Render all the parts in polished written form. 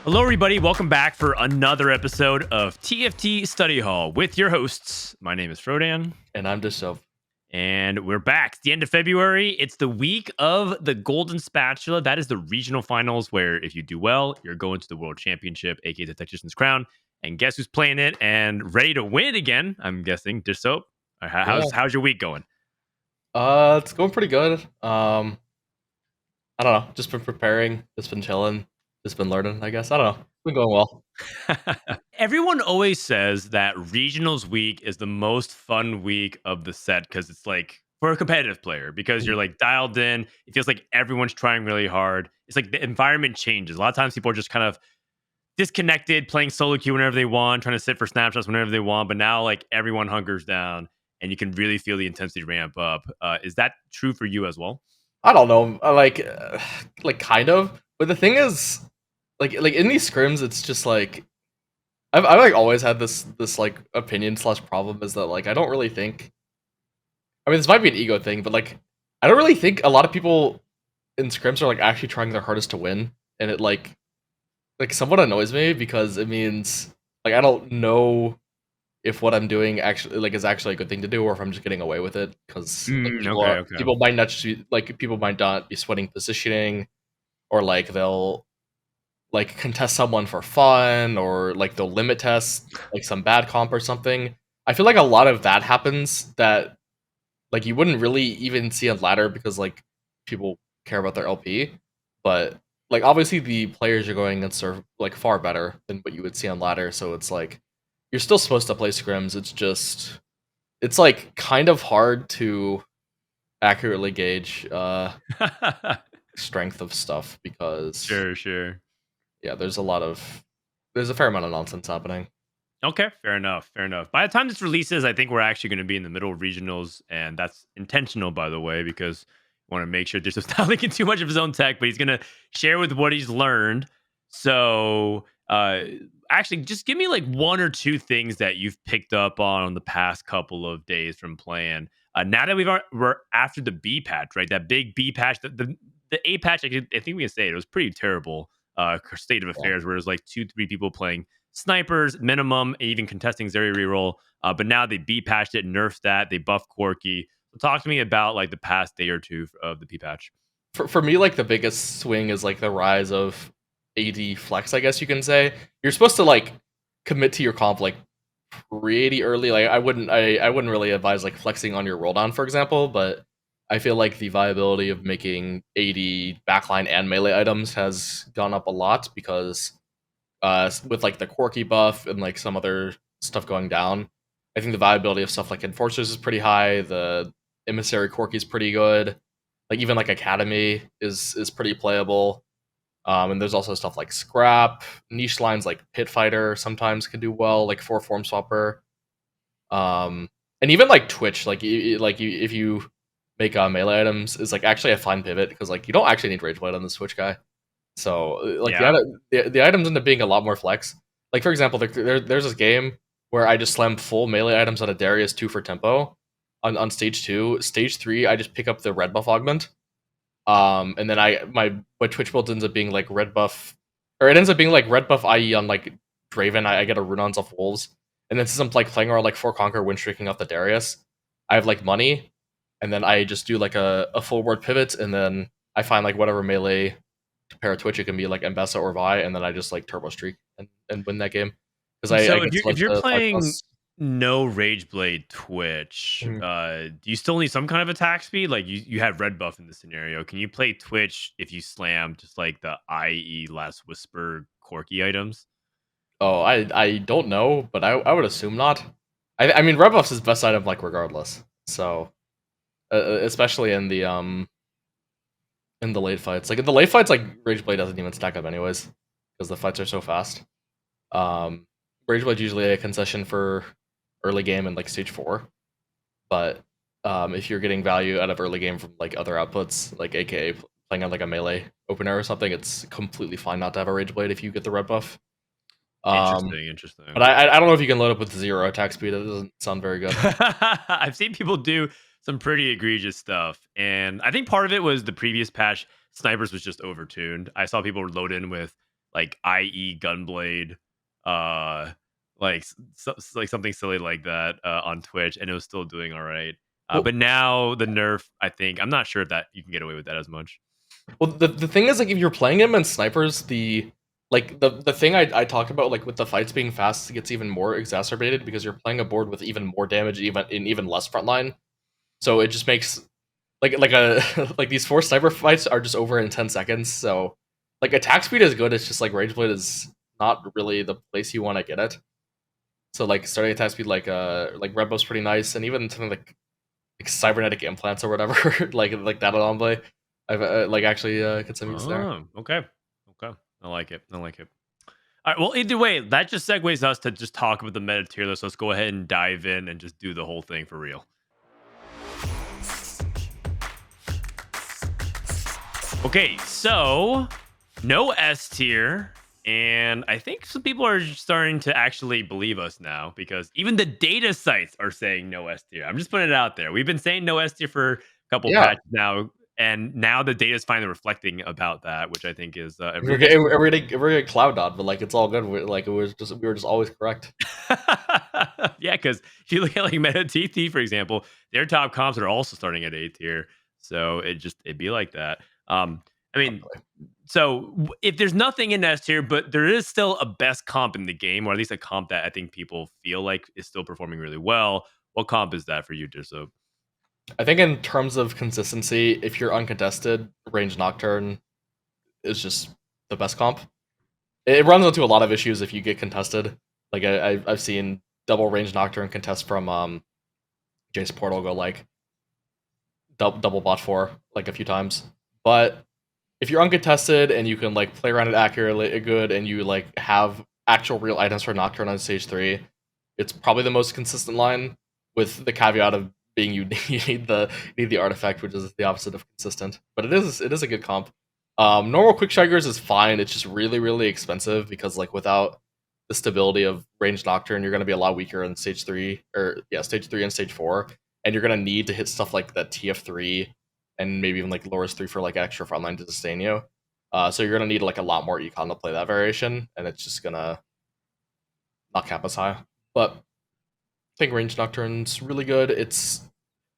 Hello, everybody. Welcome back for another episode of TFT Study Hall with your hosts. My name is Frodan. And I'm Dishsoap. And we're back. It's the end of February. It's the week of the Golden Spatula. That is the regional finals where if you do well, you're going to the World Championship, aka the Tactician's Crown. And guess who's playing it and ready to win again? I'm guessing Dishsoap. How's your week going? It's going pretty good. I don't know. Just been preparing. Just been chilling. Just been learning, I guess. I don't know. It's been going well. Everyone always says that regionals week is the most fun week of the set because it's like for a competitive player because you're like dialed in. It feels like everyone's trying really hard. It's like the environment changes. A lot of times people are just kind of disconnected, playing solo queue whenever they want, trying to sit for snapshots whenever they want. But now like everyone hunkers down and you can really feel the intensity ramp up. Is that true for you as well? I don't know. Like kind of. But the thing is, like in these scrims, it's just like I've like always had this like opinion / problem is that like I don't really think. I mean, this might be an ego thing, but like I don't really think a lot of people in scrims are like actually trying their hardest to win, and it like somewhat annoys me because it means like I don't know if what I'm doing actually like is actually a good thing to do, or if I'm just getting away with it because like, people might not people might not be sweating positioning, or like they'll like contest someone for fun, or like they'll limit test like some bad comp or something. I feel like a lot of that happens that like you wouldn't really even see on ladder because like people care about their LP, but like obviously the players you're going against are like far better than what you would see on ladder, so it's like you're still supposed to play scrims. It's just it's like kind of hard to accurately gauge strength of stuff because Sure. Yeah, there's a fair amount of nonsense happening. Okay, fair enough. By the time this releases, I think we're actually going to be in the middle of regionals, and that's intentional, by the way, because I want to make sure there's not leaking too much of his own tech, but he's going to share with what he's learned. So, actually, just give me like one or two things that you've picked up on the past couple of days from playing. Now that we're after the B patch, right? That big B patch, the A patch, I think we can say it was pretty terrible. State of affairs where there's like 2-3 people playing snipers minimum, even contesting Zeri reroll. But now they B patched it, nerfed that, they buffed Corky. So talk to me about like the past day or two of the B patch. For me, like the biggest swing is like the rise of AD flex, I guess you can say. You're supposed to like commit to your comp like pretty early. Like I wouldn't really advise like flexing on your roll down, for example, but I feel like the viability of making AD backline and melee items has gone up a lot because with like the Corky buff and like some other stuff going down, I think the viability of stuff like Enforcers is pretty high. The Emissary Corky is pretty good. Like even like Academy is pretty playable. And there's also stuff like Scrap, niche lines like Pit Fighter sometimes can do well, like for Form Swapper. And even like Twitch, if you make melee items, is like actually a fine pivot because like you don't actually need Rage Blade on the Twitch guy. So like the items end up being a lot more flex. Like for example, there's this game where I just slam full melee items on a Darius 2 for tempo on stage 2. Stage 3, I just pick up the red buff augment. And then my Twitch build ends up being like red buff, or it ends up being like red buff IE on like Draven. I get a Runons off Wolves, and then since I'm like playing around like 4 Conquer win streaking off the Darius, I have like money, and then I just do like a full word pivot, and then I find like whatever melee to pair Twitch, it can be like Mbessa or Vi, and then I just like turbo streak and win that game. Because if you're playing no Rage Blade Twitch, do you still need some kind of attack speed? Like you have red buff in this scenario. Can you play Twitch if you slam just like the IE Last Whisper Corky items? Oh, I don't know, but I would assume not. I mean, red buff's his best item, like regardless. So, especially in the late fights, like in the late fights, like Rage Blade doesn't even stack up anyways because the fights are so fast. Rage Blade usually a concession for early game and like stage 4, but if you're getting value out of early game from like other outputs, like AKA playing on like a melee opener or something, it's completely fine not to have a Rage Blade if you get the red buff. Interesting. But I don't know if you can load up with 0 attack speed. It doesn't sound very good. I've seen people do some pretty egregious stuff, and I think part of it was the previous patch. Snipers was just overtuned. I saw people load in with like IE Gunblade, uh, like something silly like that on Twitch, and it was still doing all right. Well, But now the nerf, I think I'm not sure if that you can get away with that as much. well, the thing is, like, if you're playing him in snipers, the thing I talked about, like, with the fights being fast, gets even more exacerbated because you're playing a board with even more damage, even less frontline. So it just makes like a like these 4 sniper fights are just over in 10 seconds. So like attack speed is good. It's just like rage blade is not really the place you want to get it. So like starting attack speed like Red Buff's pretty nice, and even something like cybernetic implants or whatever like that on I've like actually get some use there. Oh, okay. Okay. I like it. I like it. All right. Well, either way, that just segues us to just talk about the meta tier list. Let's go ahead and dive in and just do the whole thing for real. Okay, so no S tier. And I think some people are starting to actually believe us now because even the data sites are saying no S tier. I'm just putting it out there. We've been saying no S tier for a couple Yeah, patches now, and now the data is finally reflecting about that, which I think is a we're really getting we're getting cloud dot, but like it's all good. Like we were just always correct. yeah, because if you look at like Meta TT, for example, their top comps are also starting at A tier. So it'd be like that. I mean, so if there's nothing in S tier, but there is still a best comp in the game, or at least a comp that I think people feel like is still performing really well. What comp is that for you, Dishsoap? I think in terms of consistency, if you're uncontested, range nocturne is just the best comp. It runs into a lot of issues if you get contested. Like I've seen double range nocturne contest from Jace Portal go like double bot 4 like a few times. But if you're uncontested and you can like play around it accurately good and you like have actual real items for nocturne on stage 3, it's probably the most consistent line, with the caveat of being you need the artifact, which is the opposite of consistent. But it is a good comp. Normal quick strikers is fine. It's just really expensive because like without the stability of range nocturne, you're going to be a lot weaker in stage 3, or yeah, stage 3 and stage 4, and you're going to need to hit stuff like that TF3 and maybe even like lowers 3 for like extra frontline to sustain you. So you're going to need like a lot more econ to play that variation, and it's just going to not cap as high. But I think range nocturne's really good. It's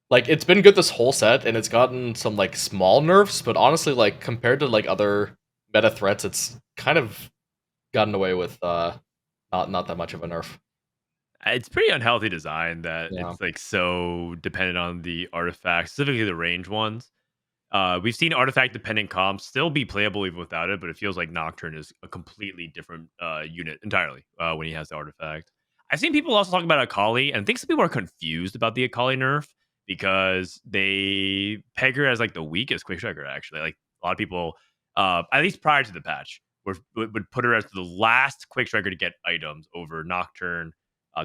been good this whole set, and it's gotten some like small nerfs, but honestly, like compared to like other meta threats, it's kind of gotten away with not that much of a nerf. It's pretty unhealthy design that Yeah. it's like so dependent on the artifacts, specifically the range ones. We've seen artifact dependent comps still be playable even without it, but it feels like Nocturne is a completely different unit entirely when he has the artifact. I've seen people also talk about Akali, and I think some people are confused about the Akali nerf because they peg her as like the weakest quick striker. Actually, like a lot of people, at least prior to the patch, would put her as the last quick striker to get items over Nocturne,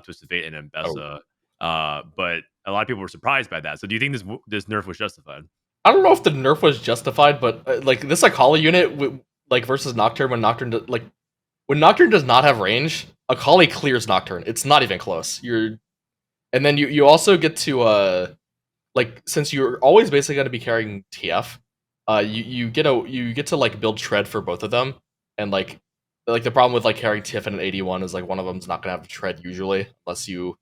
Twisted Fate, and Oh. Mbessa. But a lot of people were surprised by that. So, do you think this nerf was justified? I don't know if the nerf was justified, but like this Akali unit, like versus Nocturne, when Nocturne does not have range, Akali clears Nocturne. It's not even close. And then you also get to like, since you're always basically going to be carrying TF, you get to like build shred for both of them, and like the problem with like carrying TF and an 81 is like one of them's not going to have shred usually unless you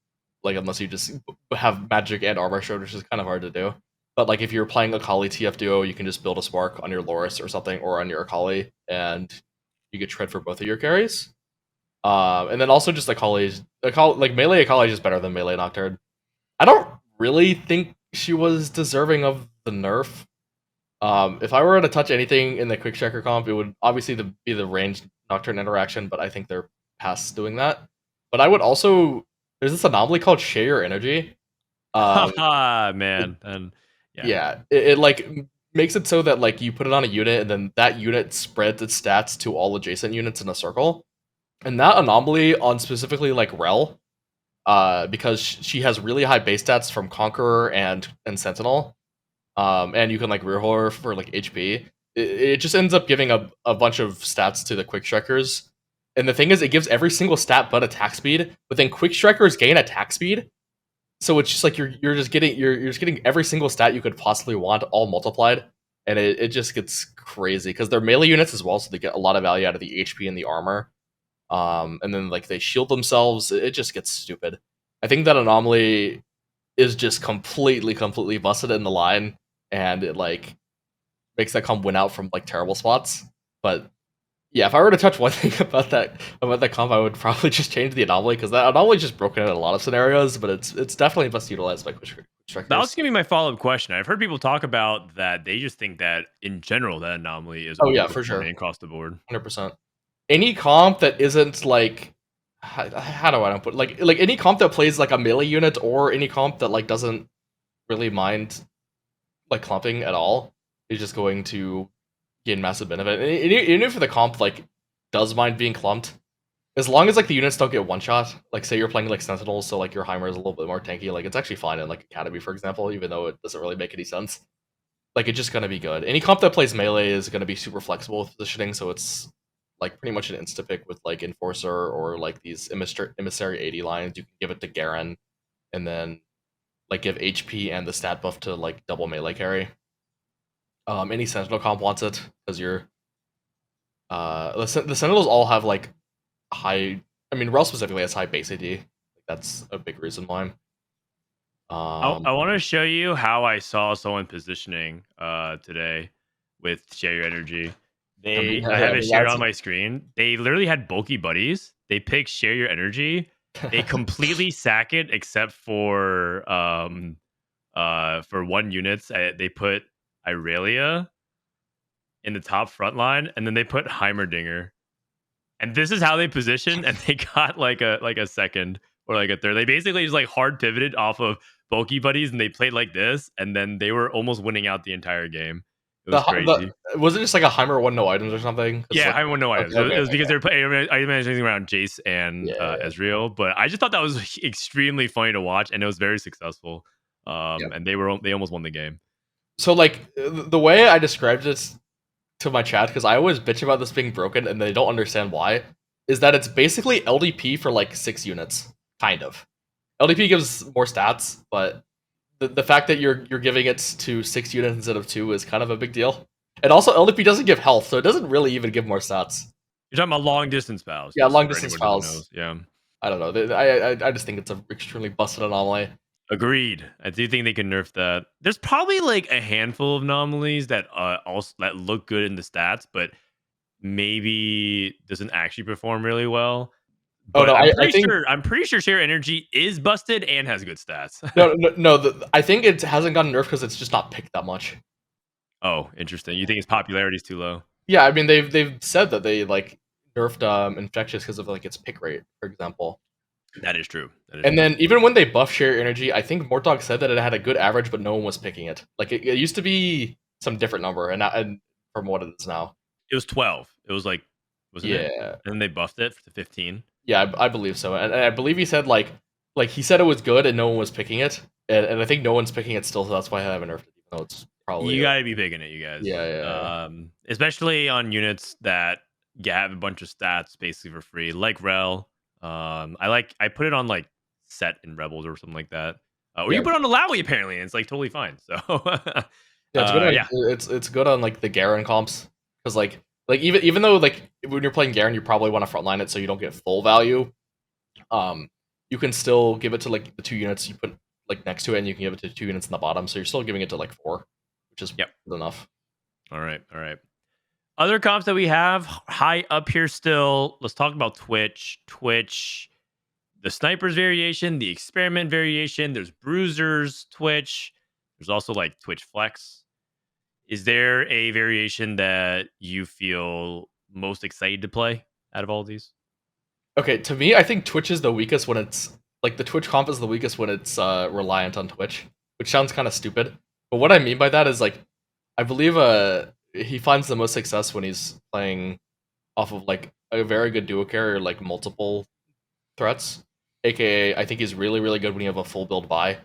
just have magic and armor shred, which is kind of hard to do. But like if you're playing Akali TF duo, you can just build a spark on your Loris or something, or on your Akali, and you get shred for both of your carries. And then also just Akali, like melee Akali is just better than melee Nocturne. I don't really think she was deserving of the nerf. If I were to touch anything in the quick checker comp, it would obviously be the ranged Nocturne interaction, but I think they're past doing that. But I would also, there's this anomaly called Share Your Energy. Um, Haha, it, man. And yeah. yeah, it like makes it so that like you put it on a unit, and then that unit spreads its stats to all adjacent units in a circle. And that anomaly on specifically like Rel, because she has really high base stats from Conqueror and Sentinel, and you can like reroll her for like HP. It just ends up giving a bunch of stats to the quick strikers. And the thing is, it gives every single stat but attack speed, but then quick strikers gain attack speed. So it's just like you're just getting every single stat you could possibly want all multiplied. and it just gets crazy because they're melee units as well, so they get a lot of value out of the HP and the armor. And then like they shield themselves. It just gets stupid. I think that anomaly is just completely busted in the line, and it like makes that comp win out from like terrible spots. But yeah, if I were to touch one thing about that comp, I would probably just change the anomaly because that anomaly is just broken in a lot of scenarios. But it's definitely best utilized by quick That was strikers. gonna be my follow-up question. I've heard people talk about that they just think that in general that anomaly is Oh yeah, for sure, overperforming across the board. 100%. Any comp that isn't like how do I put like any comp that plays like a melee unit or any comp that like doesn't really mind like clumping at all is just going to gain massive benefit. And even if the comp like does mind being clumped, as long as like the units don't get one shot, like say you're playing like Sentinels, so like your Heimer is a little bit more tanky, like it's actually fine in like Academy, for example, even though it doesn't really make any sense. Like it's just gonna be good. Any comp that plays melee is gonna be super flexible with positioning, so it's like pretty much an insta pick with like Enforcer or like these emissary 80 lines. You can give it to Garen and then like give HP and the stat buff to like double melee carry. Any Sentinel comp wants it because you're the Sentinels all have like high. I mean, Rel specifically has high base AD. That's a big reason why. I want to show you how I saw someone positioning today with Share Your Energy. I have it shared on my screen. They literally had bulky buddies. They picked Share Your Energy. They completely sack it except for one units. They put Irelia in the top front line, and then they put Heimerdinger. And this is how they positioned, and they got like a second or like a third. They basically just like hard pivoted off of bulky buddies, and they played like this, and then they were almost winning out the entire game. It was crazy. Was it just like a Heimer one no items or something? Yeah, Like, I won no items. okay, It was because okay. they were playing. I managed anything around Jace and Yeah. Ezreal, but I just thought that was extremely funny to watch, and it was very successful. Yeah. And they almost won the game. So like the way I described it to my chat, because I always bitch about this being broken and they don't understand why, is that it's basically LDP for like 6 units, kind of. LDP gives more stats, but the fact that you're giving it to 6 units instead of 2 is kind of a big deal. And also LDP doesn't give health, so it doesn't really even give more stats. You're talking about long distance pals, Yeah, just long for distance anyone who doesn't fouls. know. Yeah. I don't know. I just think it's an extremely busted anomaly. Agreed. I do think they can nerf that. There's probably like a handful of anomalies that also that look good in the stats, but maybe doesn't actually perform really well. Oh But no, I think I'm pretty sure Share Energy is busted and has good stats. no. I think it hasn't gotten nerfed because it's just not picked that much. Oh, interesting. You think its popularity is too low? Yeah, I mean they've said that they like nerfed infectious because of like its pick rate, for example. That is true. That is And true. then even when they buff share energy, I think Mortog said that it had a good average, but no one was picking it. Like it used to be some different number, and from what it is now. It was 12. It was like, wasn't it? Yeah, And then they buffed it to 15. yeah, I believe so. And I believe he said like he said it was good, and no one was picking it, and I think no one's picking it still, so that's why I haven't nerfed it, even though it's probably You got to be picking it, you guys. yeah. Especially on units that have a bunch of stats basically for free, like Rel. I put it on like Set in Rebels or something like that. Or you Yeah. can put it on Alawi apparently, and it's like totally fine. So, Yeah, it's good on yeah, it's good on like the Garen comps because like even though like when you're playing Garen, you probably want to frontline it so you don't get full value. Um, you can still give it to like the 2 units you put like next to it, and you can give it to 2 units in the bottom. So you're still giving it to like 4, which is yep. good enough. All right, all right. Other comps that we have high up here still. Let's talk about Twitch, the snipers variation, the experiment variation. There's bruisers, Twitch. There's also like Twitch Flex. Is there a variation that you feel most excited to play out of all these? Okay, to me, I think Twitch is the weakest when it's like the Twitch comp is the weakest when it's reliant on Twitch, which sounds kind of stupid. But what I mean by that is like I believe he finds the most success when he's playing off of like a very good duo carry or like multiple threats. AKA, I think he's really good when you have a full build buy.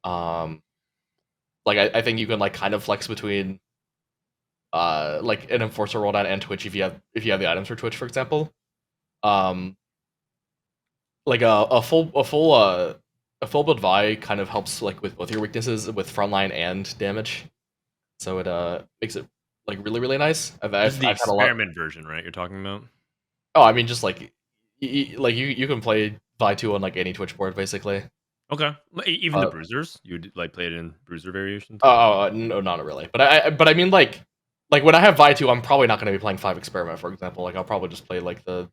Um, like I think you can like kind of flex between like an enforcer roll down and Twitch if you have the items for Twitch, for example. Um, like a full build Vi kind of helps like with both your weaknesses with frontline and damage. so it makes it like really really nice. This is the I've had a lot. experiment version, right? You're talking about? Oh, I mean, just like like you can play Vi 2 on like any Twitch board basically. Okay. Even the Uh, bruisers, you'd like play it in bruiser variation too. oh no, not really. But I mean like when I have Vi 2, I'm probably not going to be playing 5 Experiment, for example. Like I'll probably just play like the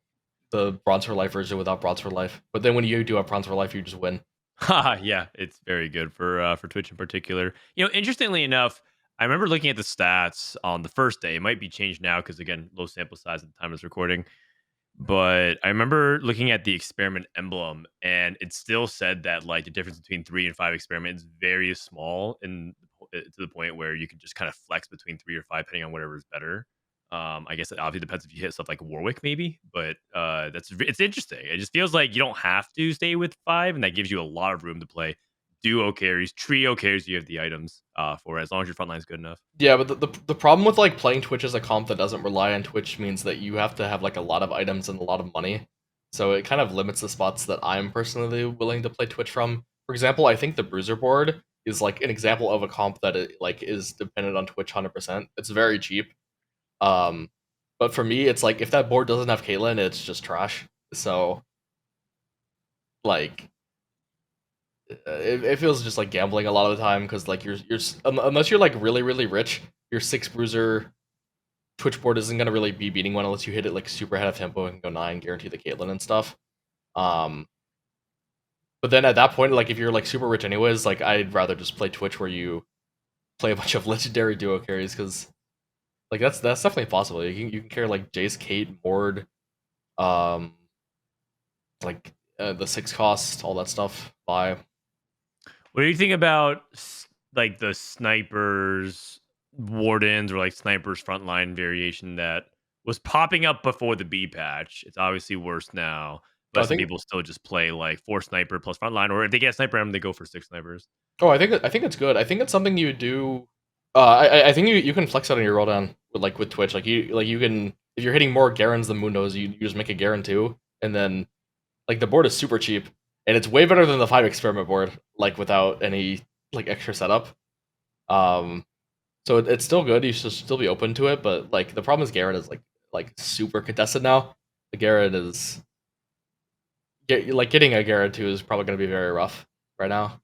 Bronze for Life version without Bronze for Life. But then when you do have Bronze for Life, you just win. Haha, yeah, it's very good for Twitch in particular. Interestingly enough, I remember looking at the stats on the first day. It might be changed now because again, low sample size at the time of this recording. But I remember looking at the experiment emblem, and it still said that like the difference between 3 and 5 experiment is very small, and to the point where you can just kind of flex between 3 or 5 depending on whatever is better. I guess it obviously depends if you hit stuff like Warwick, maybe, but it's interesting. It just feels like you don't have to stay with 5, and that gives you a lot of room to play duo carries, trio carries. You have the items for as long as your front line is good enough. Yeah, but the problem with like playing Twitch as a comp that doesn't rely on Twitch means that you have to have like a lot of items and a lot of money. So it kind of limits the spots that I'm personally willing to play Twitch from. For example, I think the Bruiser board is like an example of a comp that like is dependent on Twitch 100%. It's very cheap. Um, but for me, it's like if that board doesn't have Caitlyn, it's just trash. So like it feels just like gambling a lot of the time because like unless you're like really really rich, your 6 Bruiser Twitch board isn't gonna really be beating one unless you hit it like super ahead of tempo and go 9, guarantee the Caitlyn and stuff. Um, but then at that point, like if you're like super rich anyways, like I'd rather just play Twitch where you play a bunch of legendary duo carries because like that's definitely possible. You can carry like Jace, Kate, Mord, um, like the 6 cost, all that stuff. By What do you think about like the snipers, wardens, or like snipers frontline variation that was popping up before the B patch? It's obviously worse now, I but some think people still just play like 4 sniper plus frontline, or if they get a sniper M, they go for 6 snipers. I think it's good. I think it's something you would do. I think you can flex that on your rolldown with Twitch. You can if you're hitting more Garens than Mundos, you just make a Garen too, and then like the board is super cheap and it's way better than the 5 experiment board. Like without any like extra setup. Um, so it's still good. You should still be open to it, but like the problem is Garen is like super contested now. The Garen is like getting a Garen 2 is probably going to be very rough right now.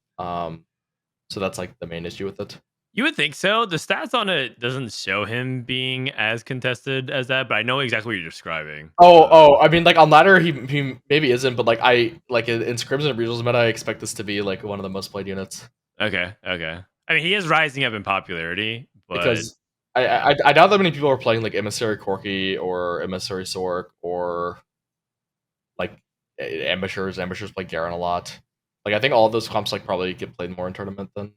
So that's like the main issue with it. You would think so. The stats on it doesn't show him being as contested as that, but I know exactly what you're describing. I mean, like on ladder, he maybe isn't, but like I like in scrims and regionals meta, I expect this to be like one of the most played units Okay. I mean, he is rising up in popularity, but because yeah. I doubt that many people are playing like Emissary Corki or Emissary Sork or like Ambushers. Ambushers play Garen a lot. Like I think all of those comps like probably get played more in tournament than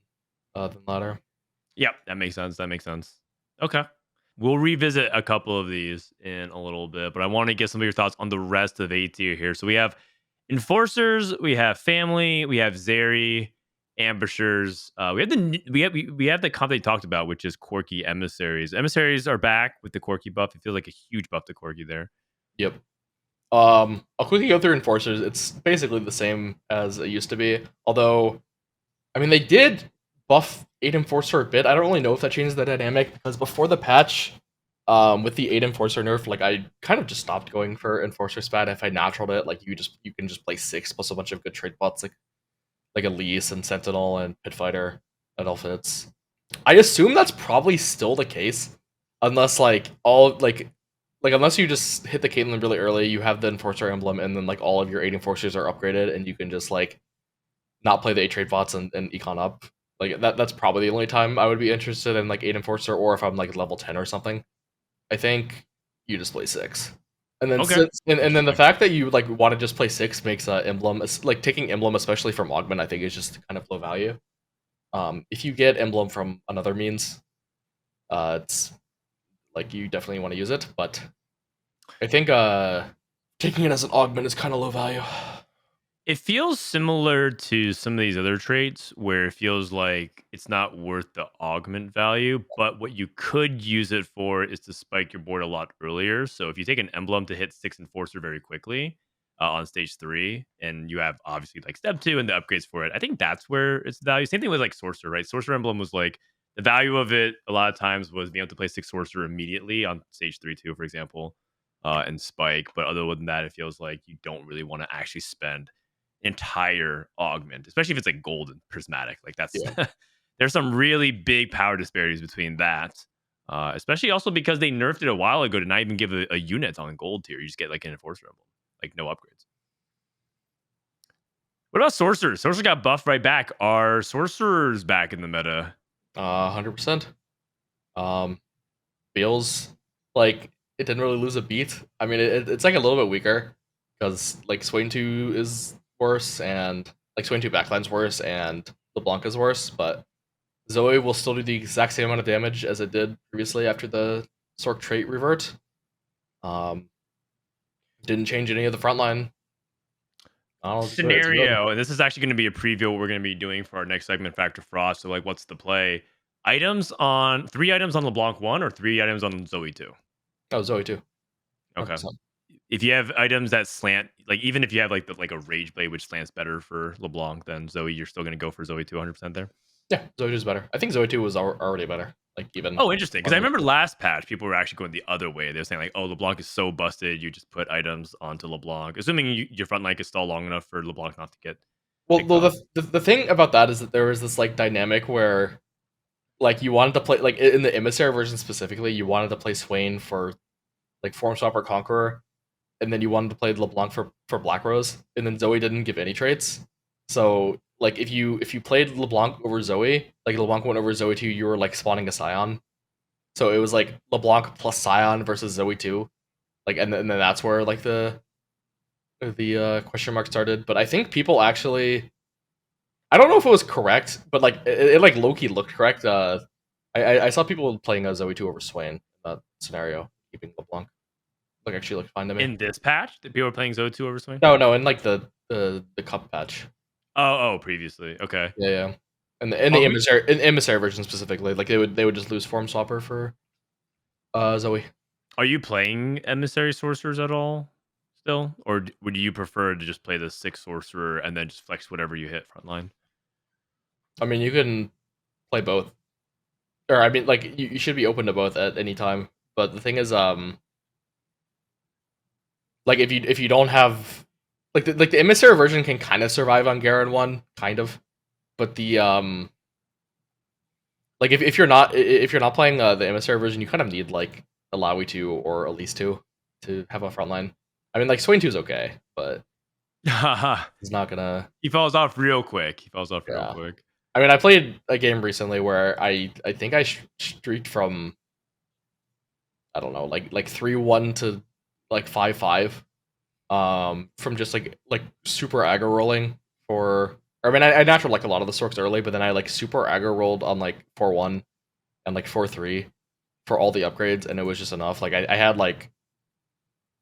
ladder. Yep, that makes sense. That makes sense. Okay. We'll revisit a couple of these in a little bit, but I want to get some of your thoughts on the rest of A tier here. So we have enforcers, we have family, we have Zeri, ambushers. We have the comp they talked about, which is Corki emissaries. Emissaries are back with the Corki buff. It feels like a huge buff to Corki there. Yep. I'll quickly go through enforcers. It's basically the same as it used to be. Although, I mean, they did buff 8 enforcer a bit. I don't really know if that changes the dynamic because before the patch, with the 8 enforcer nerf, like I kind of just stopped going for enforcer spat. If I naturaled it, like you can just play 6 plus a bunch of good trade bots like Elise and Sentinel and Pitfighter. That all fits. I assume that's probably still the case, unless like unless you just hit the Caitlyn really early, you have the Enforcer emblem, and then like all of your 8 Enforcers are upgraded, and you can just like not play the 8 trade bots and econ up. Like that's probably the only time I would be interested in like 8 Enforcer, or if I'm like level 10 or something. I think you just play 6. And then Okay. and then the Interesting. fact that you like want to just play 6 makes emblem like taking emblem, especially from augment, I think is just kind of low value. If you get emblem from another means, it's like you definitely want to use it, but I think taking it as an augment is kind of low value. It feels similar to some of these other traits where it feels like it's not worth the augment value, but what you could use it for is to spike your board a lot earlier. So if you take an emblem to hit 6 enforcer very quickly on stage 3, and you have obviously like step 2 and the upgrades for it, I think that's where it's value. Same thing with like sorcerer, right? Sorcerer emblem was like The value of it a lot of times was being able to play six sorcerer immediately on stage 3-2, for example, and spike. But other than that, it feels like you don't really want to actually spend entire augment, especially if it's like gold and prismatic. Like that's Yeah. there's some really big power disparities between that. Especially also because they nerfed it a while ago to not even give a unit on gold tier. You just get like an enforcer emblem, like no upgrades. What about sorcerers? Sorcerer got buffed right back. Are sorcerers back in the meta? 100%. Um, feels like it didn't really lose a beat. I mean, it's like a little bit weaker because like Swain 2 is worse and like Swain 2 backline's worse and LeBlanc is worse, but Zoe will still do the exact same amount of damage as it did previously after the Sork trait revert. Um, didn't change any of the frontline. Oh, it's good. It's good. Scenario, and this is actually going to be a preview of what we're going to be doing for our next segment, Factor Frost. So, like, what's the play? Items on 3 items on LeBlanc 1 or 3 items on Zoe 2? Oh, Zoe too. Okay. 100%. If you have items that slant, like, even if you have like a Rage Blade, which slants better for LeBlanc than Zoe, you're still going to go for Zoe 200% there? Yeah, Zoe 2 is better. I think Zoe 2 was already better. Like, even. Oh, interesting. Because I remember last patch, people were actually going the other way. They were saying, like, oh, LeBlanc is so busted, you just put items onto LeBlanc, assuming your front line is stall long enough for LeBlanc not to get Well, picked off. the thing about that is that there was this like dynamic where like you wanted to play like in the emissary version specifically, you wanted to play Swain for like Form Swap or Conqueror, and then you wanted to play LeBlanc for Black Rose, and then Zoe didn't give any traits. So like if you played LeBlanc over Zoe, like LeBlanc went over Zoe 2, you were like spawning a Scion. So it was like LeBlanc plus Scion versus Zoe 2. Like and then that's where like the question mark started. But I think people actually, I don't know if it was correct, but like it like Loki looked correct. I saw people playing Zoe 2 over Swain in that scenario, keeping LeBlanc. Like actually looked fine to me. In this patch, that people were playing Zoe 2 over Swain? No, in like the cup patch. Oh, previously. Okay. Yeah, yeah. And the in Are the we emissary version specifically, like they would just lose Form Swapper for Zoe. are you playing emissary sorcerers at all still? Or would you prefer to just play the 6 sorcerer and then just flex whatever you hit frontline? I mean, you can play both, or I mean, like you should be open to both at any time. But the thing is, like if you don't have like the emissary version can kind of survive on Garen 1, kind of, but the like if you're not playing the emissary version, you kind of need like Alawi 2 or Elise 2 to have a frontline. I mean, like Swain 2 is okay, but he's not gonna. He falls off real quick. He falls off real Yeah. quick. I mean, I played a game recently where I think I streaked from, I don't know, like 3-1 to like 5-5, from just like super aggro rolling for. I mean, I natural like a lot of the sorks early, but then I like super aggro rolled on like 4-1 and like 4-3 for all the upgrades, and it was just enough. Like I had like,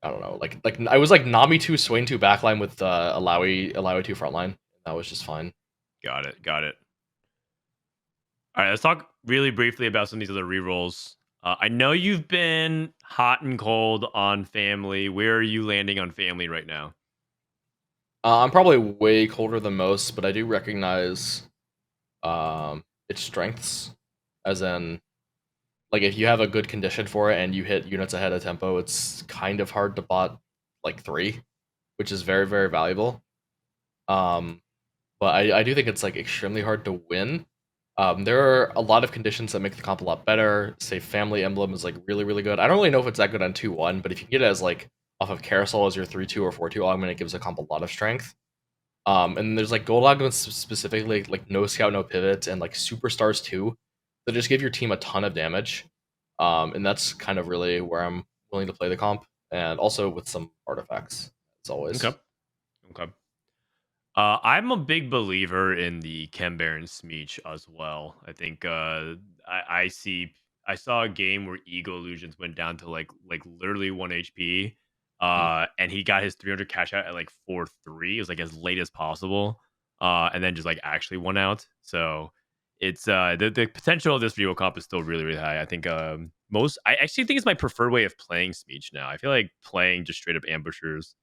I don't know, like I was like Nami 2 Swain 2 backline with Alawi 2 frontline. That was just fine. Got it. All right, let's talk really briefly about some of these other rerolls. I know you've been hot and cold on family. Where are you landing on family right now? I'm probably way colder than most, but I do recognize its strengths, as in like if you have a good condition for it and you hit units ahead of tempo, it's kind of hard to bot like 3, which is very, very valuable. But I do think it's like extremely hard to win. There are a lot of conditions that make the comp a lot better. Say Family Emblem is like really, really good. I don't really know if it's that good on 2-1, but if you get it as like off of Carousel as your 3-2 or 4-2 augment, it gives the comp a lot of strength. And there's like gold augments specifically, like no scout, no pivot, and like superstars too, that just give your team a ton of damage. And that's kind of really where I'm willing to play the comp, and also with some artifacts, as always. Okay. I'm a big believer in the Chem Baron Smeech as well. I think I saw a game where Ego Illusions went down to like literally 1 HP. And he got his 300 cash out at like 4-3. It was like as late as possible. And then just like actually won out. So it's the potential of this Vivo comp is still really, really high. I think I actually think it's my preferred way of playing Smeech now. I feel like playing just straight up ambushers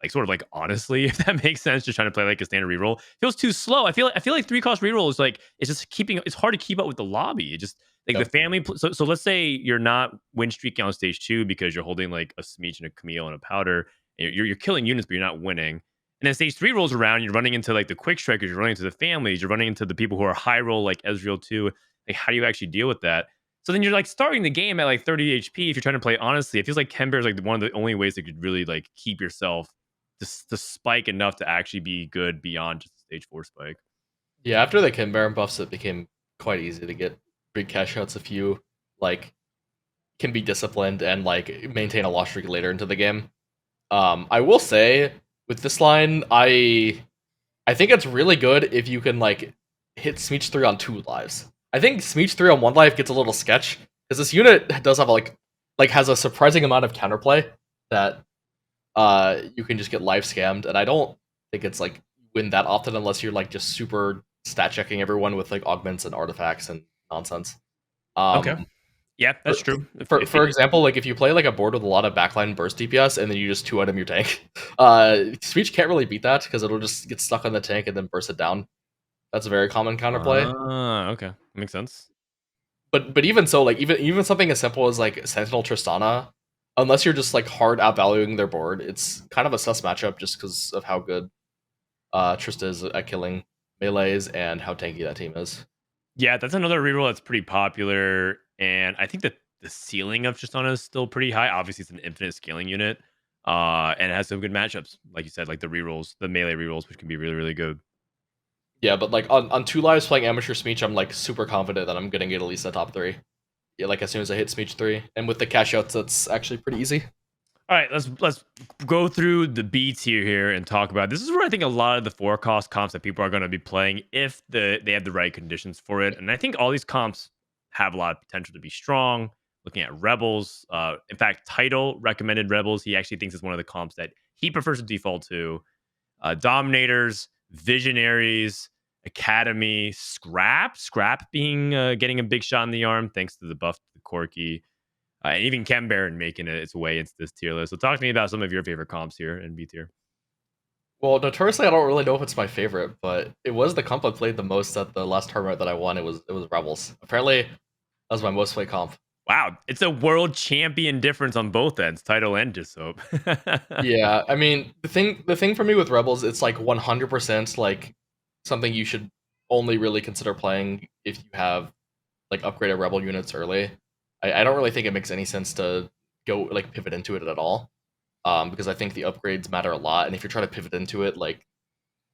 like sort of like honestly, if that makes sense. Just trying to play like a standard reroll feels too slow. I feel like 3 cost reroll is like it's just keeping. It's hard to keep up with the lobby. It just like the Yep. family. So let's say you're not win streaking on stage 2 because you're holding like a Smeech and a Camille and a Powder. And you're killing units, but you're not winning. And then stage 3 rolls around, you're running into like the quick strikers, you're running into the families, you're running into the people who are high roll like Ezreal too. Like, how do you actually deal with that? So then you're like starting the game at like 30 HP. If you're trying to play honestly, it feels like Kemba is like one of the only ways that could really like keep yourself to spike enough to actually be good beyond just the stage 4 spike. Yeah, after the Kim Baron buffs, it became quite easy to get big cash outs if you like can be disciplined and like maintain a loss streak later into the game. I will say with this line, I think it's really good if you can like hit Smeech 3 on 2 lives. I think Smeech 3 on 1 life gets a little sketch because this unit does have like has a surprising amount of counterplay that you can just get live scammed, and I don't think it's like win that often unless you're like just super stat checking everyone with like augments and artifacts and nonsense. Okay. Um, Yeah, that's for, true. for example, like if you play like a board with a lot of backline burst DPS and then you just 2-item your tank, Speech can't really beat that because it'll just get stuck on the tank and then burst it down. That's a very common counterplay. Okay. Makes sense. But even so, like even something as simple as like Sentinel Tristana, unless you're just like hard outvaluing their board, it's kind of a sus matchup just because of how good Trista is at killing melees and how tanky that team is. Yeah, that's another reroll that's pretty popular. And I think that the ceiling of Tristana is still pretty high. Obviously, it's an infinite scaling unit. And it has some good matchups, like you said, like the rerolls, the melee rerolls, which can be really, really good. Yeah, but like on 2 lives playing Amateur Smeech, I'm like super confident that I'm gonna get at least a top 3. Yeah, like as soon as I hit Smeech 3. And with the cash outs, that's actually pretty easy. All right, let's go through the B tier here and talk about this. Is where I think a lot of the 4 cost comps that people are going to be playing if they have the right conditions for it. And I think all these comps have a lot of potential to be strong. Looking at Rebels, in fact, Title recommended Rebels. He actually thinks it's one of the comps that he prefers to default to. Dominators, Visionaries, Academy, Scrap being getting a big shot in the arm thanks to the buff to the Corki. And even Chem Baron making its way into this tier list. So talk to me about some of your favorite comps here in B tier. Well, notoriously, I don't really know if it's my favorite, but it was the comp I played the most at the last tournament that I won. It was Rebels. Apparently, that was my most played comp. Wow, it's a world champion difference on both ends, title and Dishsoap. Yeah, I mean the thing for me with Rebels, it's like 100% like something you should only really consider playing if you have like upgraded Rebel units early. I don't really think it makes any sense to go like pivot into it at all. Because I think the upgrades matter a lot, and if you're trying to pivot into it, like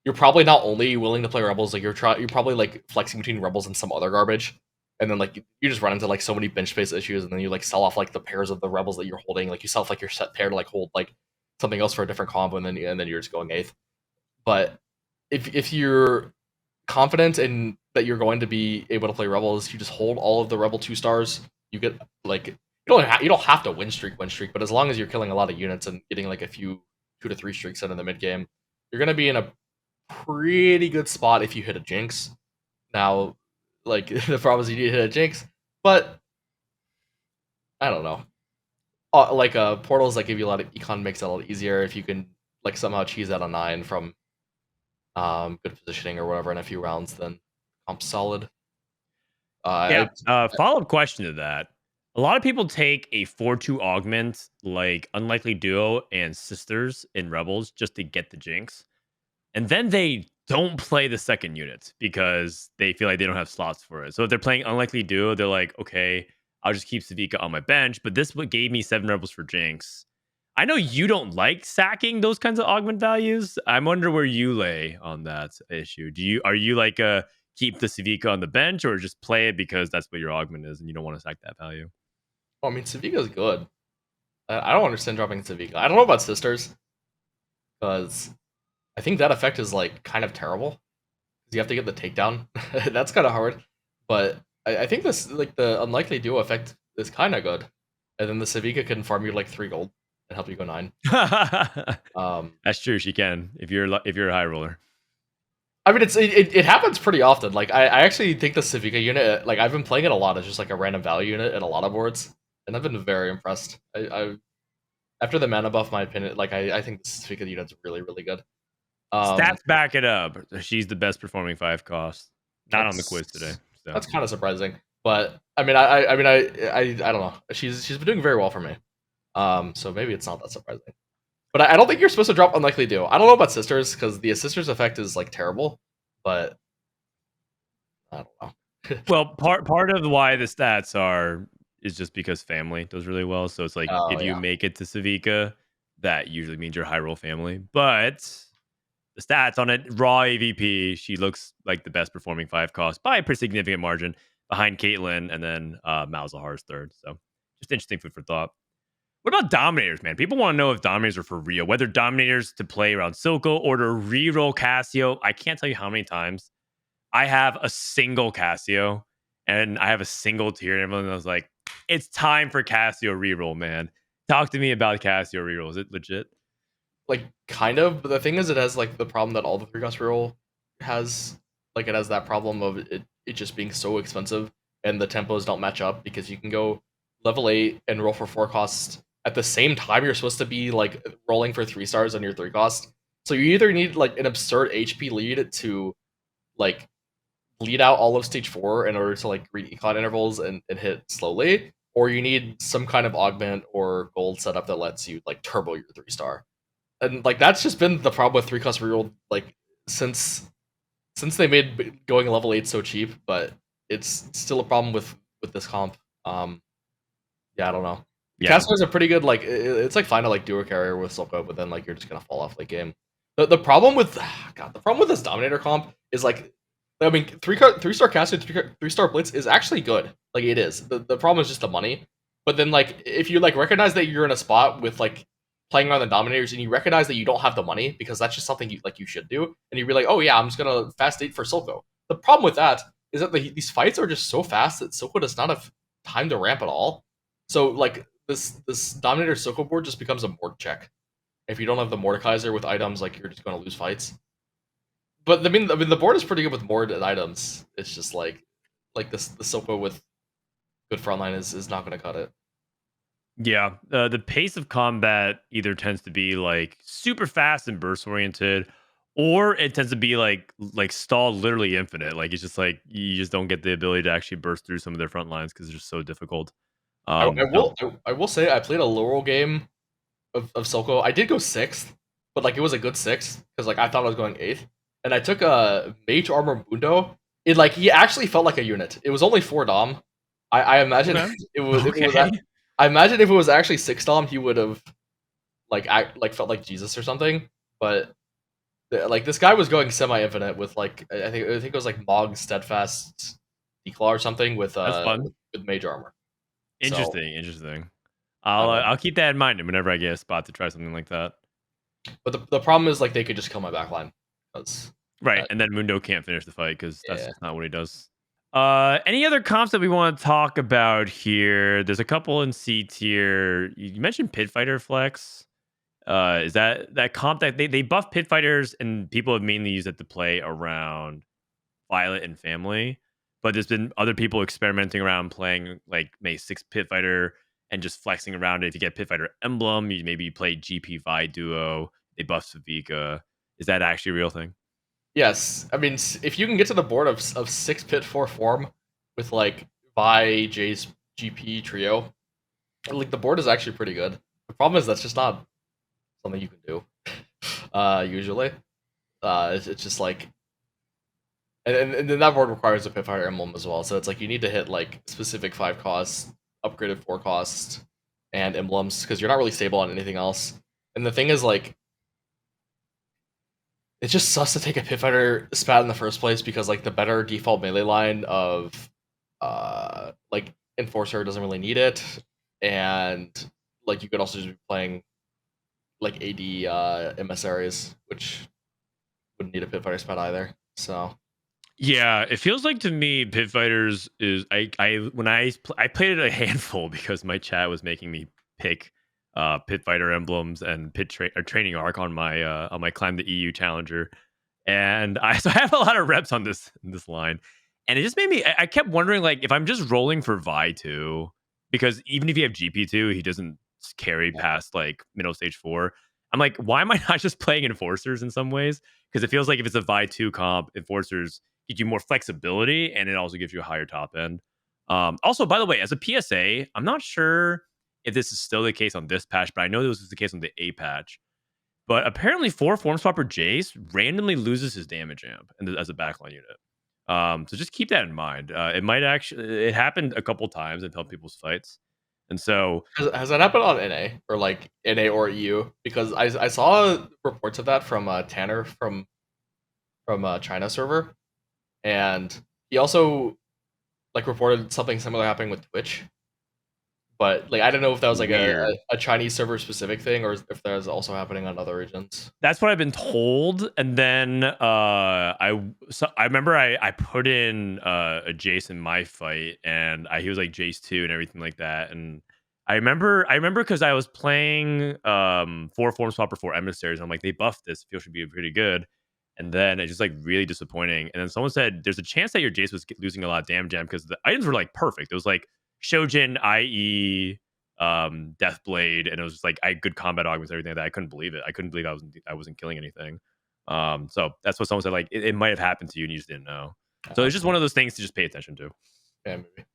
you're probably not only willing to play Rebels, like you're probably like flexing between Rebels and some other garbage, and then like you just run into like so many bench space issues, and then you like sell off like the pairs of the Rebels that you're holding, like you sell off like your set pair to like hold like something else for a different combo, and then you're just going eighth. But if you're confident in that you're going to be able to play Rebels, you just hold all of the Rebel 2 stars. You get like you don't have to win streak, but as long as you're killing a lot of units and getting like a few 2 to 3 streaks in the mid game, you're gonna be in a pretty good spot if you hit a Jinx. Now, like the problem is you need to hit a Jinx, but I don't know. Like portals that give you a lot of econ makes it a lot easier if you can like somehow cheese out a 9 from good positioning or whatever in a few rounds. Then comp solid. Yeah. Follow up question to that. A lot of people take a 4-2 augment like Unlikely Duo and Sisters in Rebels just to get the Jinx. And then they don't play the second unit because they feel like they don't have slots for it. So if they're playing Unlikely Duo, they're like, okay, I'll just keep Savika on my bench. But this what gave me 7 Rebels for Jinx. I know you don't like sacking those kinds of augment values. I wonder where you lay on that issue. Are you like keep the Savika on the bench or just play it because that's what your augment is and you don't want to sack that value? Well, I mean, Savika's good. I don't understand dropping Savika. I don't know about Sisters because I think that effect is like kind of terrible. You have to get the takedown. That's kind of hard. But I think this like the Unlikely Duo effect is kind of good. And then the Savika can farm you like 3 gold and help you go 9. That's true. She can if you're a high roller. I mean, it happens pretty often. Like I actually think the Savika unit, like I've been playing it a lot as just like a random value unit in a lot of boards, and I've been very impressed. I After the mana buff, my opinion, like I think this Sphika unit's really, really good. Stats back it up. She's the best performing 5 cost. Not on the quiz today. So That's kind of surprising, but I mean, I don't know. She's been doing very well for me. So maybe it's not that surprising. But I don't think you're supposed to drop Unlikely Duo. I don't know about Sisters because the Sisters effect is like terrible, but I don't know. well, part of why the stats are is just because family does really well. So it's like Oh if you yeah, make it to Savika, that usually means you're high roll family. But the stats on it, raw AVP, she looks like the best performing 5 cost by a pretty significant margin behind Caitlyn and then Malzahar's third. So just interesting food for thought. What about Dominators, man? People want to know if Dominators are for real, whether Dominators to play around Silco or to reroll Cassio. I can't tell you how many times I have a single Cassio and I have a single tier, and everyone was like, it's time for Cassio reroll, man. Talk to me about Cassio reroll. Is it legit? like kind of. But the thing is, it has like the problem that all the 3-cost reroll has. Like it has that problem of it just being so expensive, and the tempos don't match up because you can go level 8 and roll for 4 costs at the same time you're supposed to be like rolling for 3 stars on your 3 cost. So you either need like an absurd HP lead to like bleed out all of stage 4 in order to like read econ intervals and hit slowly, or you need some kind of augment or gold setup that lets you like turbo your 3-star. And like that's just been the problem with 3-cost reroll like since they made going level 8 so cheap, but it's still a problem with this comp. Yeah, I don't know. Yeah. Castle is a pretty good like it's like fine to like duo carrier with Silco, but then like you're just gonna fall off late game. The problem with the problem with this Dominator comp is like I mean 3-star Castle, 3-star Blitz is actually good. Like it is. The problem is just the money. But then like if you like recognize that you're in a spot with like playing on the Dominators and you recognize that you don't have the money because that's just something you should do, and you'd be like, oh yeah, I'm just gonna fast date for Silco. The problem with that is that these fights are just so fast that Silco does not have time to ramp at all. So like this Dominator Silco board just becomes a Mord check. If you don't have the Mordekaiser with items, like you're just gonna lose fights. But I mean the board is pretty good with Mord and items. It's just like this the Silco with good frontline is not gonna cut it. Yeah, the pace of combat either tends to be like super fast and burst oriented, or it tends to be like stalled literally infinite. Like it's just like you just don't get the ability to actually burst through some of their front lines because they're just so difficult. So I will say I played a low game of Silco. I did go 6th, but like it was a good 6th because like I thought I was going 8th, and I took a Mage Armor Mundo. It like he actually felt like a unit. It was only 4 Dom. I imagine okay. it was Okay. I imagine if it was actually 6 Dom, he would have like felt like Jesus or something. But like this guy was going semi-infinite with like I think it was like Mog Steadfast Declaw or something with That's fun. with Mage Armor. So Interesting. I don't know. I'll keep that in mind whenever I get a spot to try something like that. But the problem is like they could just kill my backline because Right, and then Mundo can't finish the fight because that's yeah. just not what he does. Any other comps that we want to talk about here? There's a couple in C tier. You mentioned Pit Fighter Flex. Is that comp that they buff Pit Fighters and people have mainly used it to play around Violet and Family, but there's been other people experimenting around playing like maybe 6 Pit Fighter and just flexing around it. If you get Pit Fighter Emblem, maybe you play GP Vi Duo. They buff Savika. Is that actually a real thing? Yes, I mean if you can get to the board of 6 Pit 4 form with like Vi Jay's GP trio, like the board is actually pretty good. The problem is that's just not something you can do usually. It's just like and then that board requires a Pit Fighter Emblem as well. So it's like you need to hit like specific 5 costs, upgraded 4 costs, and emblems because you're not really stable on anything else. And the thing is like it just sucks to take a Pit Fighter spat in the first place because like the better default melee line of like Enforcer doesn't really need it, and like you could also just be playing like AD emissaries, which wouldn't need a Pit Fighter spat either. So Yeah, it feels like to me, Pit Fighters is I played it a handful because my chat was making me pick Pit Fighter emblems and training arc on my climb the EU Challenger, and so I have a lot of reps on this line, and it just made me. I kept wondering like if I'm just rolling for Vi 2 because even if you have GP 2, he doesn't carry past like middle stage 4. I'm like, why am I not just playing enforcers in some ways? Because it feels like if it's a Vi 2 comp, enforcers give you more flexibility and it also gives you a higher top end. Also, by the way, as a PSA, I'm not sure if this is still the case on this patch, but I know this was the case on the A patch. But apparently, 4 Form Swapper Jace randomly loses his damage amp as a backline unit. So just keep that in mind. It might actually, it happened a couple times in some people's fights. And so, Has that happened on NA or like NA or EU? Because I saw reports of that from Tanner from China server, and he also like reported something similar happening with Twitch. But like I don't know if that was like weird. a Chinese server specific thing or if that was also happening on other regions. That's what I've been told. And then I remember I put in a Jace in my fight, and he was like Jace 2 and everything like that. And I remember because I was playing 4 Form Swapper 4 Emissaries. And I'm like, they buffed this, feel should be pretty good. And then it's just like really disappointing. And then someone said there's a chance that your Jace was losing a lot of damage jam because the items were like perfect. It was like Shojin, IE, Deathblade, and it was just like I had good combat augments and everything like that. I couldn't believe it. I couldn't believe I wasn't killing anything. So that's what someone said. Like it might have happened to you and you just didn't know. So it's just one of those things to just pay attention to. Yeah, maybe.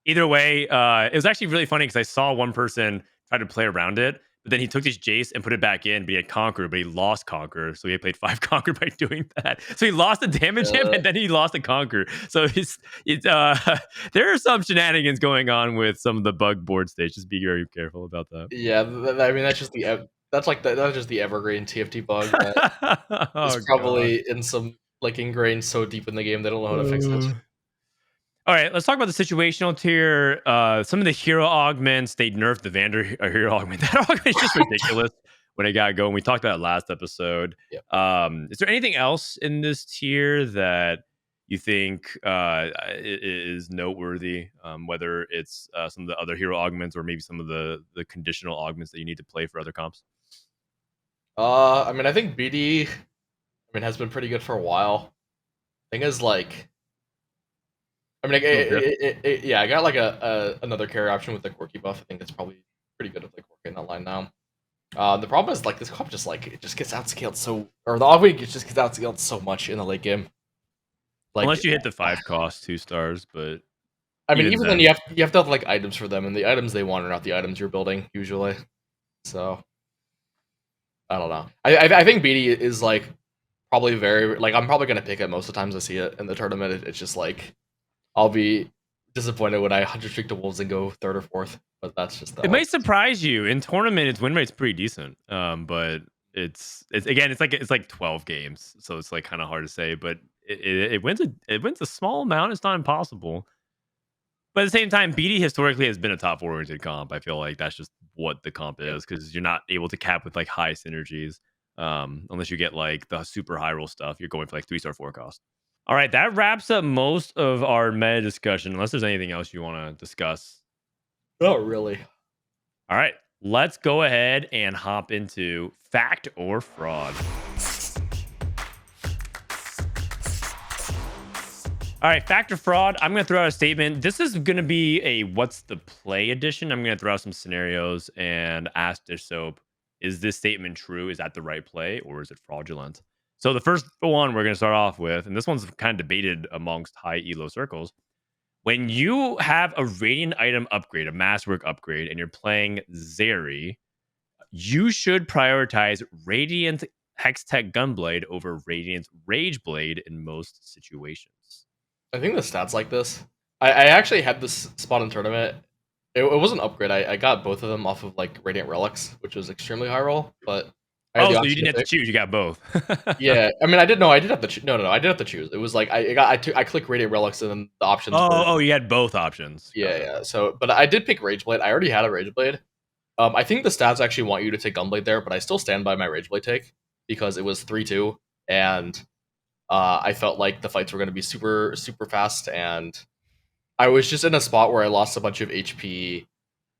Either way, it was actually really funny because I saw one person try to play around it, but then he took his Jace and put it back in, but he had Conqueror, but he lost Conqueror. So he had played 5 Conqueror by doing that. So he lost the damage him and then he lost the Conqueror. So there are some shenanigans going on with some of the bug board stage. Just be very careful about that. Yeah, I mean that's just that's just the evergreen TFT bug that Oh, is probably in some like ingrained so deep in the game they don't know how to fix it. All right, let's talk about the situational tier. Some of the hero augments, they nerfed the Vander hero augment. That augment is just ridiculous when it got going. We talked about it last episode. Yep. Is there anything else in this tier that you think is noteworthy? Whether it's some of the other hero augments or maybe some of the conditional augments that you need to play for other comps? I mean I think BD has been pretty good for a while. Thing is like I mean, like, yeah, I got like another carry option with the quirky buff. I think it's probably pretty good at like working that line now. The problem is like this comp just like it just gets outscaled so, or the off week it just gets outscaled so much in the late game. Like Unless you hit the 5 cost 2 stars, but I mean, even then you have to have like items for them, and the items they want are not the items you're building usually. So I don't know. I think BD is like probably very like I'm probably gonna pick it most of the times I see it in the tournament. It's just like I'll be disappointed when I 100 streak to Wolves and go third or fourth, but that's just it might surprise you. In tournament, its win rate's pretty decent. But it's again, it's like 12 games, so it's like kind of hard to say. But it wins a small amount. It's not impossible. But at the same time, BD historically has been a top 4 oriented comp. I feel like that's just what the comp is because you're not able to cap with like high synergies. Unless you get like the super high roll stuff, you're going for like 3-star 4 cost. All right, that wraps up most of our meta discussion. Unless there's anything else you want to discuss. Oh, really? All right, let's go ahead and hop into fact or fraud. All right, fact or fraud. I'm going to throw out a statement. This is going to be a what's the play edition. I'm going to throw out some scenarios and ask Dishsoap, is this statement true? Is that the right play or is it fraudulent? So the first one we're going to start off with, and this one's kind of debated amongst high elo circles. When you have a Radiant item upgrade, a Masterwork upgrade, and you're playing Zeri, you should prioritize Radiant Hextech Gunblade over Radiant Rageblade in most situations. I think the stats like this. I actually had this spot in tournament. It was an upgrade. I got both of them off of like Radiant Relics, which was extremely high roll, but so you didn't have to choose. You got both. Yeah, I mean, I did have to choose. No, I did have to choose. It was like I click Radiant Relics and then the options. You had both options. Yeah. So, but I did pick Rageblade. I already had a Rageblade. I think the stats actually want you to take Gunblade there, but I still stand by my Rageblade take because it was 3-2, and I felt like the fights were going to be super fast, and I was just in a spot where I lost a bunch of HP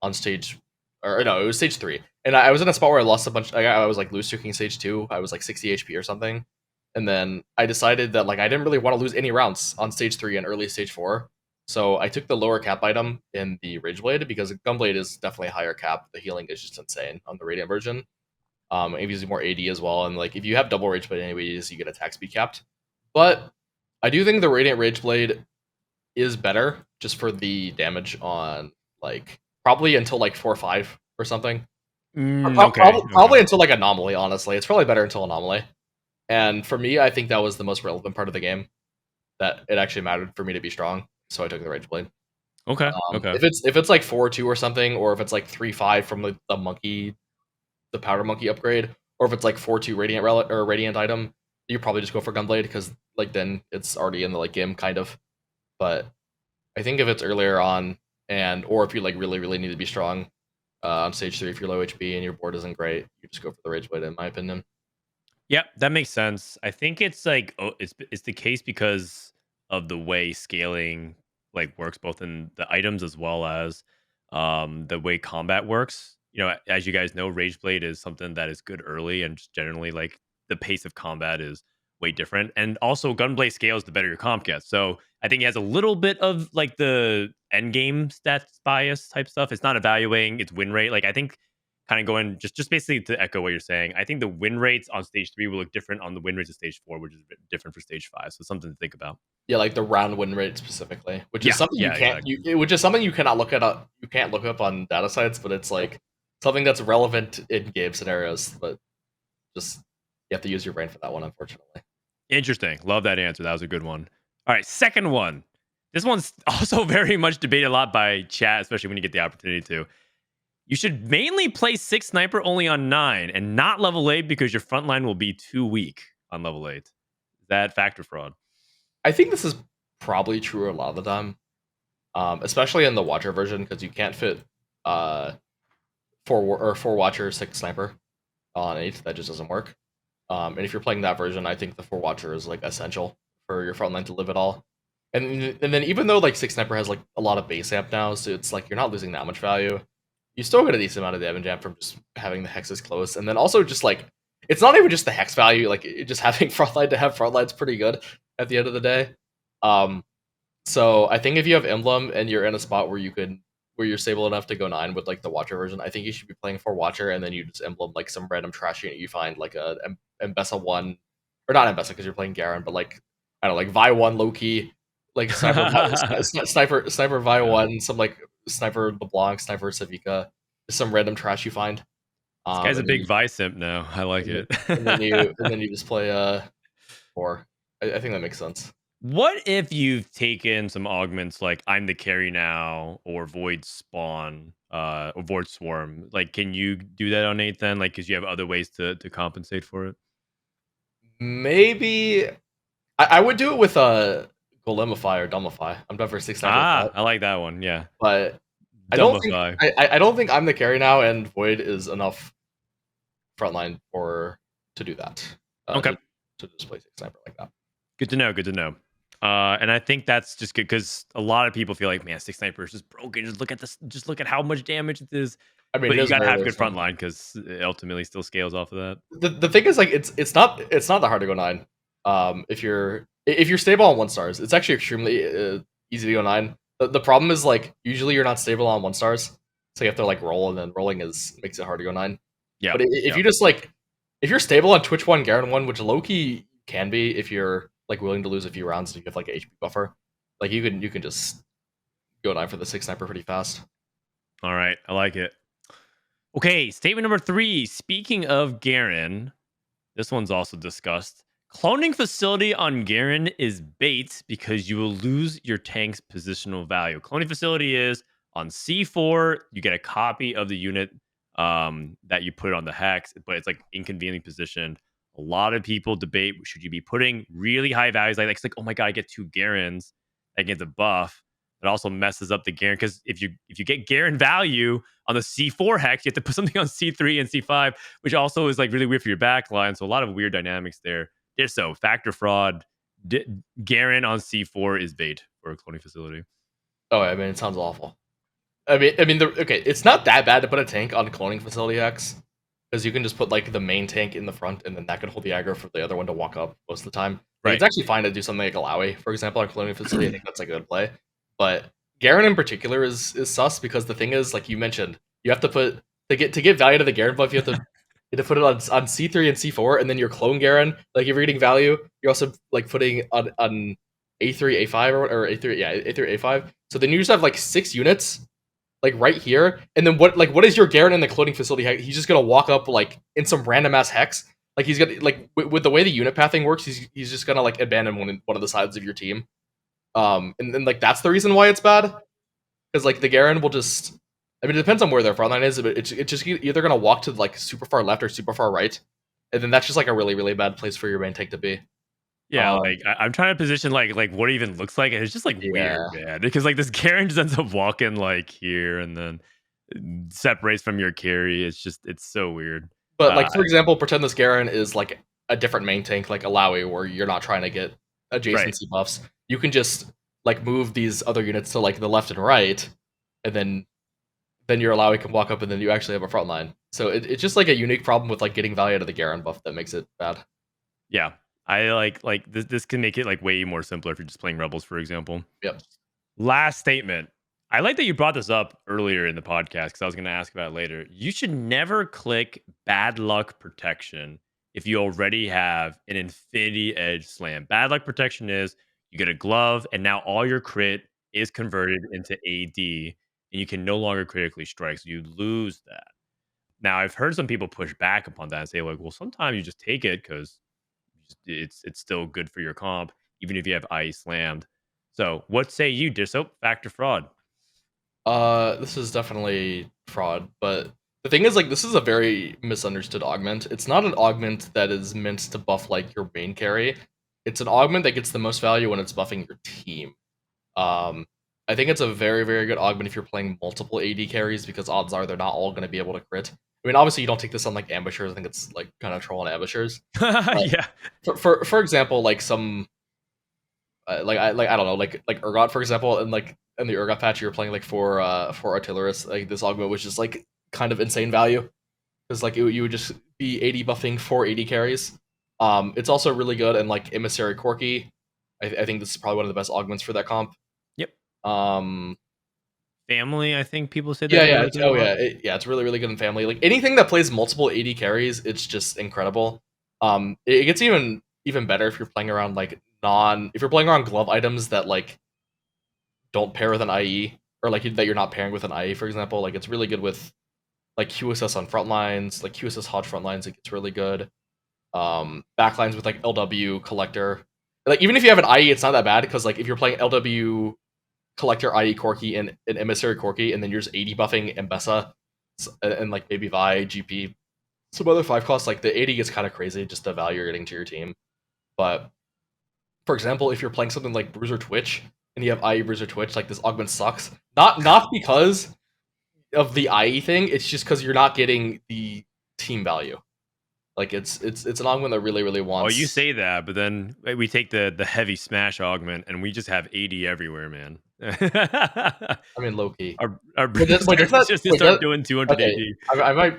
on stage, or no, it was stage 3. And I was in a spot where I lost a bunch. I was like loose streaking stage 2. I was like 60 HP or something. And then I decided that like I didn't really want to lose any rounds on stage 3 and early stage 4. So I took the lower cap item in the Rageblade because Gunblade is definitely a higher cap. The healing is just insane on the Radiant version. It gives you more AD as well, and like if you have double Rageblade anyways, you get attack speed capped. But I do think the Radiant Rageblade is better just for the damage on like probably until like 4 or 5 or something. Okay. Probably until like Anomaly. Honestly, it's probably better until Anomaly. And for me, I think that was the most relevant part of the game. That it actually mattered for me to be strong, so I took the Rageblade. Okay. Okay. If it's like 4-2 or something, or if it's like 3-5 from the Powder Monkey upgrade, or if it's like 4-2 Radiant relic or Radiant item, you probably just go for Gunblade because like then it's already in the like game kind of. But I think if it's earlier on, and or if you like really need to be strong on stage 3, if you're low HP and your board isn't great, you just go for the Rageblade in my opinion. Yep, that makes sense. I think it's like it's the case because of the way scaling like works both in the items as well as the way combat works. As you guys know, Rage Blade is something that is good early and just generally like the pace of combat is way different. And also Gunblade scales the better your comp gets. So I think it has a little bit of like the end game stats bias type stuff. It's not evaluating its win rate. Like I think kind of going just basically to echo what you're saying, I think the win rates on stage 3 will look different on the win rates of stage 4, which is a bit different for stage 5. So something to think about. Yeah, like the round win rate specifically, which is Yeah, something you yeah, can't exactly. which is something you cannot look at you can't look up on data sites, but it's like something that's relevant in game scenarios. But just you have to use your brain for that one, unfortunately. Interesting. Love that answer. That was a good one. All right, second one. This one's also very much debated a lot by chat, especially when you get the opportunity to. You should mainly play 6 sniper only on 9 and not level 8 because your front line will be too weak on level 8. Is that fact or fraud? I think this is probably true a lot of the time, especially in the Watcher version because you can't fit uh, 4 Watcher 6 sniper on 8. That just doesn't work. And if you're playing that version, I think the 4 Watcher is like essential for your front line to live at all. And then even though like 6 sniper has like a lot of base amp now, so it's like you're not losing that much value. You still get a decent amount of damage amp from just having the hexes close, and then also just like it's not even just the hex value. Like just having frontline to have frontline's pretty good at the end of the day. Um, so I think if you have emblem and you're in a spot where you're stable enough to go 9 with like the Watcher version, I think you should be playing for Watcher and then you just emblem like some random trash unit you find like a Mbessa 1 or not Mbessa because you're playing Garen, but like I don't know, like Vi 1 low key, like sniper Vi Yeah. 1, some like sniper LeBlanc, sniper Savika, just some random trash you find. This guy's a And then big Vice simp now. I like and it. then you just play 4. I think that makes sense. What if you've taken some augments like I'm the carry now or Void Spawn or Void Swarm? Like, can you do that on 8 then? Like, because you have other ways to compensate for it? Maybe I would do it with Golemify or Dumbify. I'm done for 6 sniper with that. I like that one. Yeah. But Dumbify. I don't think I'm the carry now, and Void is enough frontline for to do that. Okay. To just play 6 sniper like that. Good to know. Good to know. And I think that's just good because a lot of people feel like, man, 6 sniper is just broken. Just look at this. Just look at how much damage it is. I mean, But it you is got to very, have very good strong. front line because it ultimately still scales off of that. The thing is like it's not that hard to go 9. If you're stable on 1 stars, it's actually extremely easy to go 9. The problem is like usually you're not stable on 1 stars, so you have to like roll, and then rolling makes it hard to go 9. Yeah. But if Yeah. you just like if you're stable on Twitch 1, Garen 1, which low-key can be if you're like willing to lose a few rounds and you have like an HP buffer, like you can just go 9 for the 6 sniper pretty fast. All right. I like it. Okay, statement number 3. Speaking of Garen, this one's also discussed. Cloning facility on Garen is bait because you will lose your tank's positional value. Cloning facility is on C4, you get a copy of the unit that you put on the hex, but it's like inconveniently positioned. A lot of people debate should you be putting really high values like it's like, oh my god, I get 2 Garens that gets a buff. It also messes up the Garen because if you get Garen value on the C4 hex, you have to put something on C3 and C5, which also is like really weird for your backline. So a lot of weird dynamics there. Dishsoap, factor fraud, Garen on C4 is bait for a cloning facility. Oh, I mean, it sounds awful. Okay, it's not that bad to put a tank on cloning facility X because you can just put like the main tank in the front, and then that can hold the aggro for the other one to walk up most of the time. Like, Right. it's actually fine to do something like Alawi, for example, on cloning facility. I think that's a good play. But Garen in particular is sus because the thing is, like you mentioned, you have to put to get value to the Garen buff, you have to put it on C3 and C4, and then your clone Garen, like if you're getting value, you're also like putting on A3, A5 or A3, yeah, A3, A5. So then you just have like 6 units like right here, and then what is your Garen in the cloning facility? He's just gonna walk up like in some random ass hex. Like he's gonna like with the way the unit pathing works, he's just gonna like abandon one of the sides of your team. And like that's the reason why it's bad, because like the Garen will just. I mean, it depends on where their frontline is, but it's just either gonna walk to like super far left or super far right, and then that's just like a really really bad place for your main tank to be. Yeah, Um, like I'm trying to position like what it even looks like, and it's just like yeah, weird, man. Because like this Garen just ends up walking like here and then separates from your carry. It's so weird. but Uh, like for example, pretend this Garen is like a different main tank, like a Lowy, where you're not trying to get right. adjacency buffs. You can just like move these other units to like the left and right, and then your Lowy can walk up, and then you actually have a front line. So it's just like a unique problem with like getting value out of the Garen buff that makes it bad. Yeah. I like this can make it like way more simpler if you're just playing Rebels, for example. Yep. Last statement. I like that you brought this up earlier in the podcast because I was going to ask about it later. You should never click bad luck protection if you already have an Infinity Edge slam. Bad luck protection is you get a glove, and now all your crit is converted into AD, and you can no longer critically strike. So you lose that. Now, I've heard some people push back upon that and say, like, well, sometimes you just take it because it's still good for your comp, even if you have IE slammed. So, what say you, Dishsoap? Fact or fraud? This is definitely fraud, but the thing is, like, this is a very misunderstood augment. It's not an augment that is meant to buff like your main carry. It's an augment that gets the most value when it's buffing your team. Um, I think it's a very, very good augment if you're playing multiple AD carries because odds are they're not all going to be able to crit. I mean, obviously you don't take this on like ambushers. I think it's like kind of troll on ambushers. But Yeah. for example, like some I don't know, like Urgot for example, and like in the Urgot patch, you were playing like for artillerists, like this augment was just like kind of insane value because like you would just be AD buffing 4 AD carries. It's also really good and like emissary Corki. I think this is probably one of the best augments for that comp. Yep. Um, Family, I think people say yeah, that yeah, really it's, good oh about. yeah, it's really really good in family. Like anything that plays multiple AD carries, it's just incredible. It gets even better if you're playing around like if you're playing around glove items that like don't pair with an IE or like that you're not pairing with an IE, for example. Like it's really good with like QSS on front lines, like QSS Hodge front lines. It gets really good. Backlines with like LW collector. Like even if you have an IE, it's not that bad because like if you're playing LW collector IE Corki and emissary Corki, and then you're just 80 buffing Mbessa and like maybe Vi GP, some other 5 costs, like the 80 gets kind of crazy just the value you're getting to your team. But for example, if you're playing something like Bruiser Twitch and you have IE Bruiser Twitch, like this augment sucks. Not because of the IE thing, it's just because you're not getting the team value. Like it's an augment that really really Oh, you wants. say that, but then we take the heavy smash augment and we just have 80 everywhere, man. I mean, low key. Our Wait, boosters does that just wait? start doing 200 Okay, AD. I might.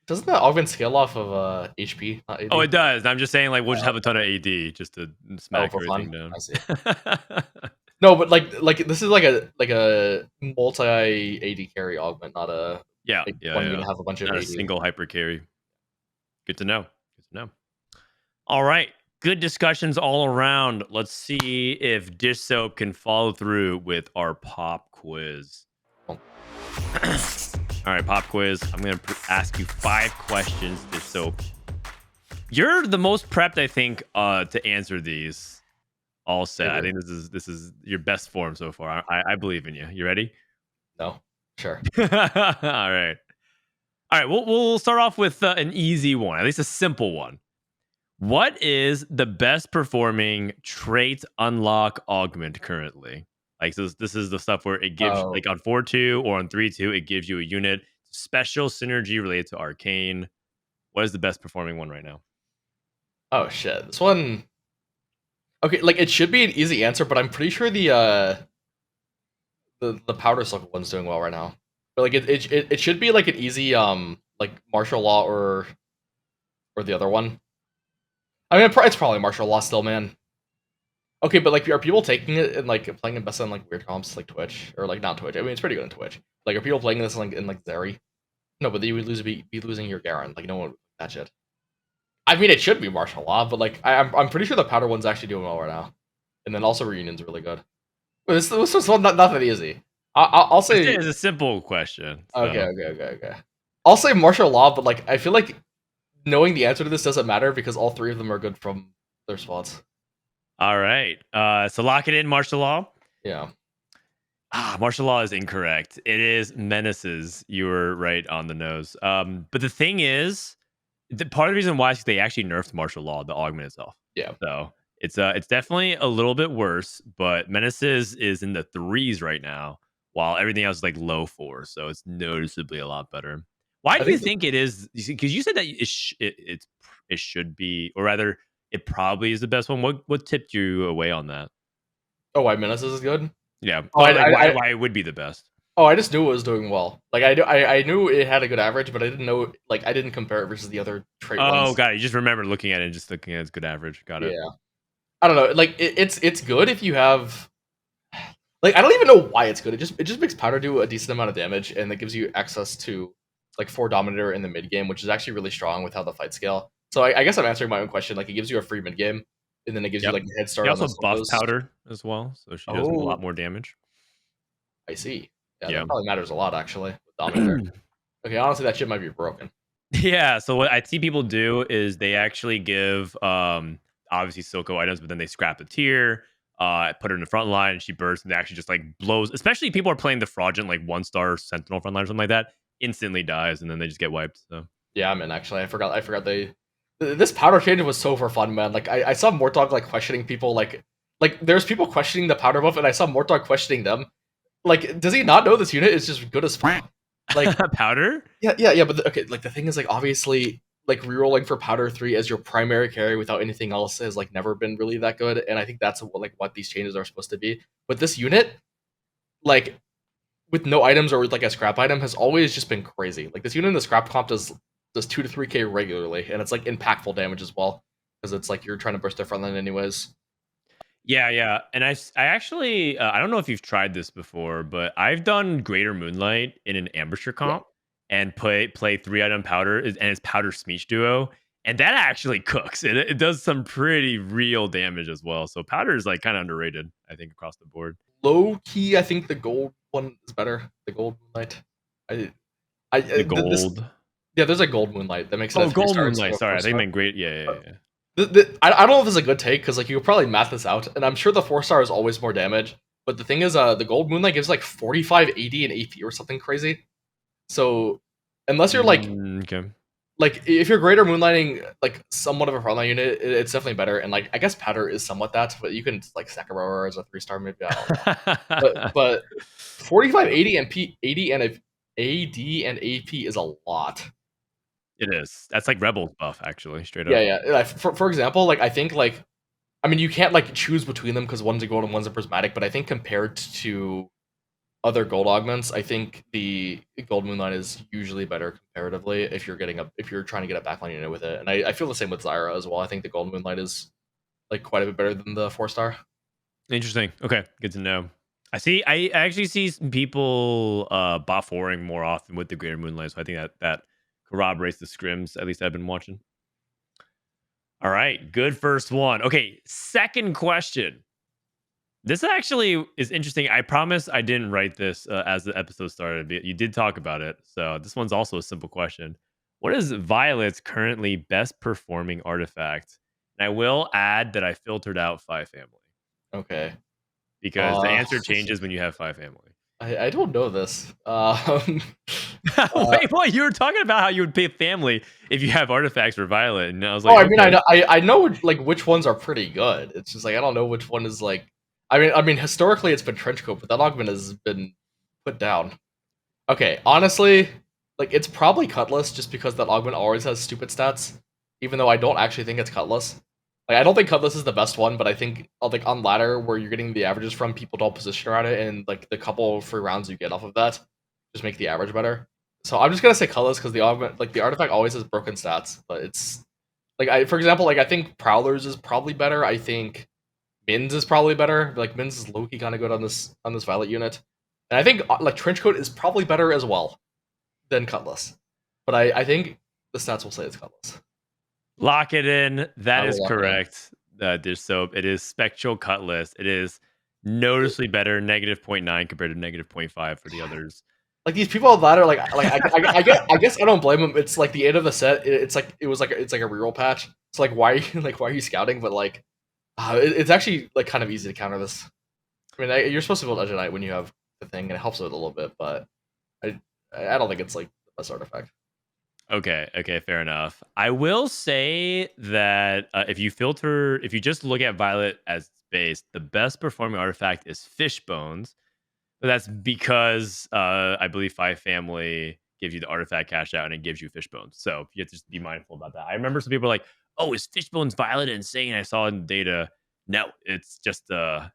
Doesn't that augment scale off of HP, not Oh, AD? it does. I'm just saying, like, we'll just have a ton of AD just to Oh, smack for everything fun. down. I see. No, but like this is like a multi AD carry augment, not a Yeah, like yeah, one you're yeah. gonna have a bunch of Not a AD. single hyper carry. Good to know. Good to know. All right. Good discussions all around. Let's see if Dish Soap can follow through with our pop quiz. Well, All right, pop quiz. I'm going to ask you 5 questions, Dish Soap. You're the most prepped, I think, to answer these. All set. I maybe. think this is your best form so far. I believe in you. You ready? No, sure. All right. All right. We'll start off with an easy one, at least a simple one. What is the best performing trait unlock augment currently? Like this is the stuff where it gives Oh, like on 4-2 or on 3-2, it gives you a unit special synergy related to arcane. What is the best performing one right now? oh shit. This one. Okay, like it should be an easy answer, but I'm pretty sure the powder circle one's doing well right now. But like it should be like an easy like martial law or the other one. I mean, it's probably martial law still, man. Okay, but like, are people taking it and like playing it best on like weird comps like Twitch or like not Twitch? I mean, it's pretty good on Twitch. Like, are people playing this like in like Zeri? No, but you would be losing your Garen. Like, no one that shit. I mean, it should be martial law, but like, I'm pretty sure the powder one's actually doing well right now, and then also reunion's really good. But this was not that easy. I'll say It's a simple question. okay, So. okay. I'll say martial law, but like, I feel like knowing the answer to this doesn't matter because all three of them are good from their spots. All right. So lock it in, martial law. Yeah. Martial law is incorrect. It is menaces. You were right on the nose. But the thing is, the part of the reason why is they actually nerfed martial law, the augment itself. Yeah. So it's definitely a little bit worse, but menaces is in the threes right now, while everything else is like low four. So it's noticeably a lot better. Why I do you think. think it is? Because you said that it should be, or rather, it probably is the best one. What tipped you away on that? Oh, why Menaces is good? Yeah. Oh, Well, like why it would be the best. I just knew it was doing well. Like I knew it had a good average, but I didn't know like I didn't compare it versus the other trait Oh, ones. got it. You just remember looking at it and just looking at its good average. Got it. Yeah, I don't know. Like it's good if you have like I don't even know why it's good. It just makes powder do a decent amount of damage, and it gives you access to like 4 Dominator in the mid game, which is actually really strong with how the fight scale. So I guess I'm answering my own question. Like it gives you a free mid game, and then it gives you Yep. like a head He start on also the buffed solos. powder as well, so she does a Oh, lot more damage. I see. Yeah, Yeah. that probably matters a lot actually with Dominator. Okay, honestly, that shit might be broken. Yeah, so what I see people do is they actually give obviously Silco items, but then they scrap the tier, put her in the front line, and she bursts, and they actually just like blows. Especially if people are playing the fraudulent like 1-star Sentinel front line or something like that, instantly dies, and then they just get wiped. So Yeah, man. Actually, I forgot they. This powder change was so for fun, man. Like I saw Mortog like questioning people, like there's people questioning the powder buff, and I saw Mortog questioning them. Like, does he not know this unit is just good as fuck? Like, powder? yeah. But okay, like the thing is, like obviously, like rerolling for powder 3 as your primary carry without anything else has like never been really that good, and I think that's what these changes are supposed to be. But this unit, like with no items or with like a scrap item has always just been crazy. Like this unit in the scrap comp does 2 to 3k regularly, and it's like impactful damage as well because it's like you're trying to burst their front line anyways. Yeah, and I actually I don't know if you've tried this before, but I've done Greater Moonlight in an Ambusher Yeah, comp and play 3-item powder and it's powder Smeech duo, and that actually cooks. It does some pretty real damage as well. So powder is like kind of underrated, I think, across the board. low key, I think the gold one is better. The gold moonlight. The This gold. yeah. There's a gold moonlight that makes it a Oh, 3 gold star instead moonlight. of a Sorry, 4 I think you star. meant great. Yeah. I don't know if this is a good take because like you could probably math this out, and I'm sure the 4 star is always more damage. But the thing is, the gold moonlight gives like 45, 80, and AP or something crazy. So unless you're Okay. like if you're greater moonlighting like somewhat of a frontline unit, it's definitely better. And like I guess powder is somewhat that, but you can like Sakura as a 3 star maybe. I don't know. But 45, 80 and 80 and AD and AP is a lot. It is. That's like Rebels buff, actually, straight up. Yeah. Like, for example, like I think like I mean you can't like choose between them because one's a gold and one's a prismatic, but I think compared to other gold augments, I think the gold moonlight is usually better comparatively if you're trying to get a backline unit with it. And I feel the same with Zyra as well. I think the gold moonlight is like quite a bit better than the 4 star. Interesting. Okay, good to know. I actually see some people bot forwarding more often with the Greater Moonlight, so I think that corroborates the scrims. At least I've been watching. All right, good first one. Okay, second question. This actually is interesting. I promise I didn't write this as the episode started, but you did talk about it. So this one's also a simple question. What is Violet's currently best performing artifact? And I will add that I filtered out 5 family Okay. because the answer changes when you have 5 family. I don't know this. Wait, what? You were talking about how you would pick family if you have artifacts for Violet, and I was Oh, like, I mean, okay. I know like which ones are pretty good. It's just like I don't know which one is like. I mean, historically it's been Trenchcoat, but that augment has been put down. Okay, honestly, like it's probably Cutlass just because that augment always has stupid stats. Even though I don't actually think it's Cutlass. Like I don't think Cutlass is the best one, but I think like on ladder where you're getting the averages from, people don't position around it, and like the couple free rounds you get off of that just make the average better. So I'm just gonna say Cutlass because the augment, like the artifact, always has broken stats, but it's like for example, like I think Prowlers is probably better. I think Mins is probably better. Like Mins is low key kind of good on this Violet unit, and I think like Trenchcoat is probably better as well than Cutlass. But I think the stats will say it's Cutlass. Lock it in. I That is will lock it in. correct. Dishsoap. It is Spectral Cutlass. It is noticeably better, negative zero point 0.9 compared to negative zero point 0.5 for the others. Like these people that are I guess I don't blame them. It's like the end of the set. It's like it's like a reroll patch. It's like why are you scouting? But like, it's actually like kind of easy to counter this. I mean, you're supposed to build Edge Knight when you have the thing, and it helps with it a little bit. But I don't think it's like the best artifact. Okay, fair enough. I will say that if you just look at Violet as base, the best performing artifact is Fish Bones. But that's because I believe Five Family gives you the artifact cash out and it gives you Fish Bones. So you have to just be mindful about that. I remember some people were like, "Oh, is Fish Bones Violet insane?" I saw it in the data. No, it's just a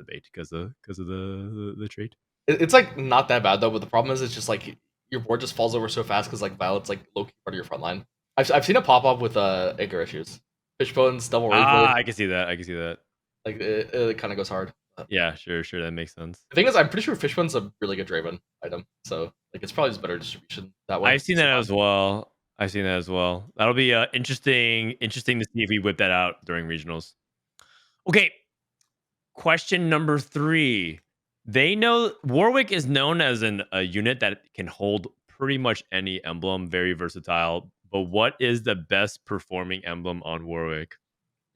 bait because of the trait. It's like not that bad though. But the problem is, it's just like your board just falls over so fast because like Violet's like low key part of your front line. I've seen it pop up with Anchor issues. Fishbones, double revote. I can see that. Like it kind of goes hard. Yeah, sure, that makes sense. The thing is, I'm pretty sure Fishbone's a really good Draven item, so like it's probably just better distribution that way. I've seen that as well. That'll be interesting to see if we whip that out during regionals. Okay, question number 3. They know Warwick is known as a unit that can hold pretty much any emblem, very versatile. But what is the best performing emblem on Warwick?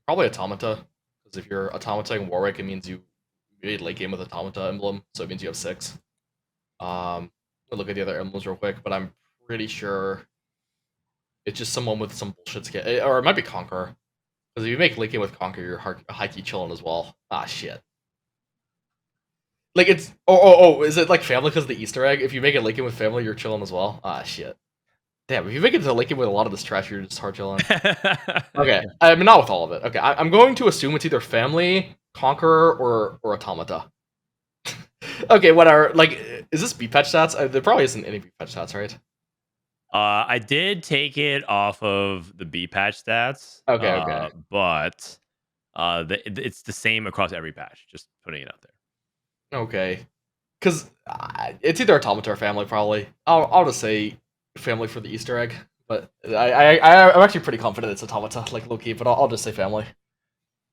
Probably Automata, because if you're Automata Warwick, it means you made late game with Automata emblem, so it means you have 6. I'll look at the other emblems real quick, but I'm pretty sure it's just someone with some bullshit skill, or it might be Conqueror. Because if you make late game with Conqueror, you're high key chilling as well. Ah, shit. Like it's is it like family because of the Easter egg? If you make it late game with family, you're chilling as well. Ah, shit. Damn, if you make it to late game with a lot of this trash, you're just hard chilling. Okay, I mean not with all of it. Okay, I'm going to assume it's either family, Conqueror, or Automata. Okay, whatever. Like, is this beat patch stats? There probably isn't any beat patch stats, right? I did take it off of the B patch stats. Okay. But it's the same across every patch. Just putting it out there. Okay, because it's either Automata or family. Probably. I'll just say family for the Easter egg. But I'm actually pretty confident it's Automata, like low key. But I'll just say family.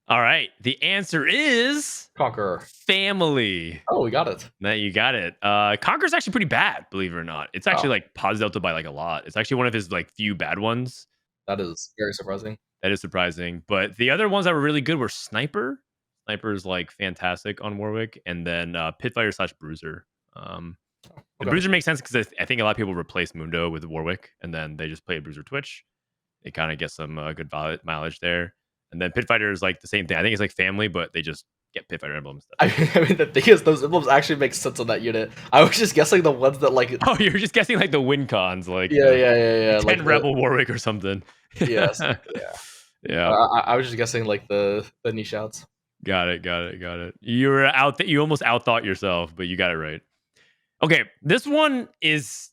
All right. The answer is Conqueror. Family. Oh, we got it. No, you got it. Conqueror's actually pretty bad, believe it or not. It's actually like pos delta by like a lot. It's actually one of his like few bad ones. That is very surprising. That is surprising. But the other ones that were really good were Sniper. Sniper's like fantastic on Warwick, and then Pitfighter / Bruiser. The Bruiser makes sense because I think a lot of people replace Mundo with Warwick, and then they just play a Bruiser Twitch. They kind of get some good mileage there. And then Pitfighter is like the same thing. I think it's like family, but they just get Pitfighter emblems. I mean, the thing is, those emblems actually make sense on that unit. I was just guessing the ones that like. Oh, you're just guessing like the win cons, like yeah. 10 like Rebel Warwick or something. Yes. Yeah. I was just guessing like the niche outs. Got it. You were out. You almost outthought yourself, but you got it right. Okay, this one is.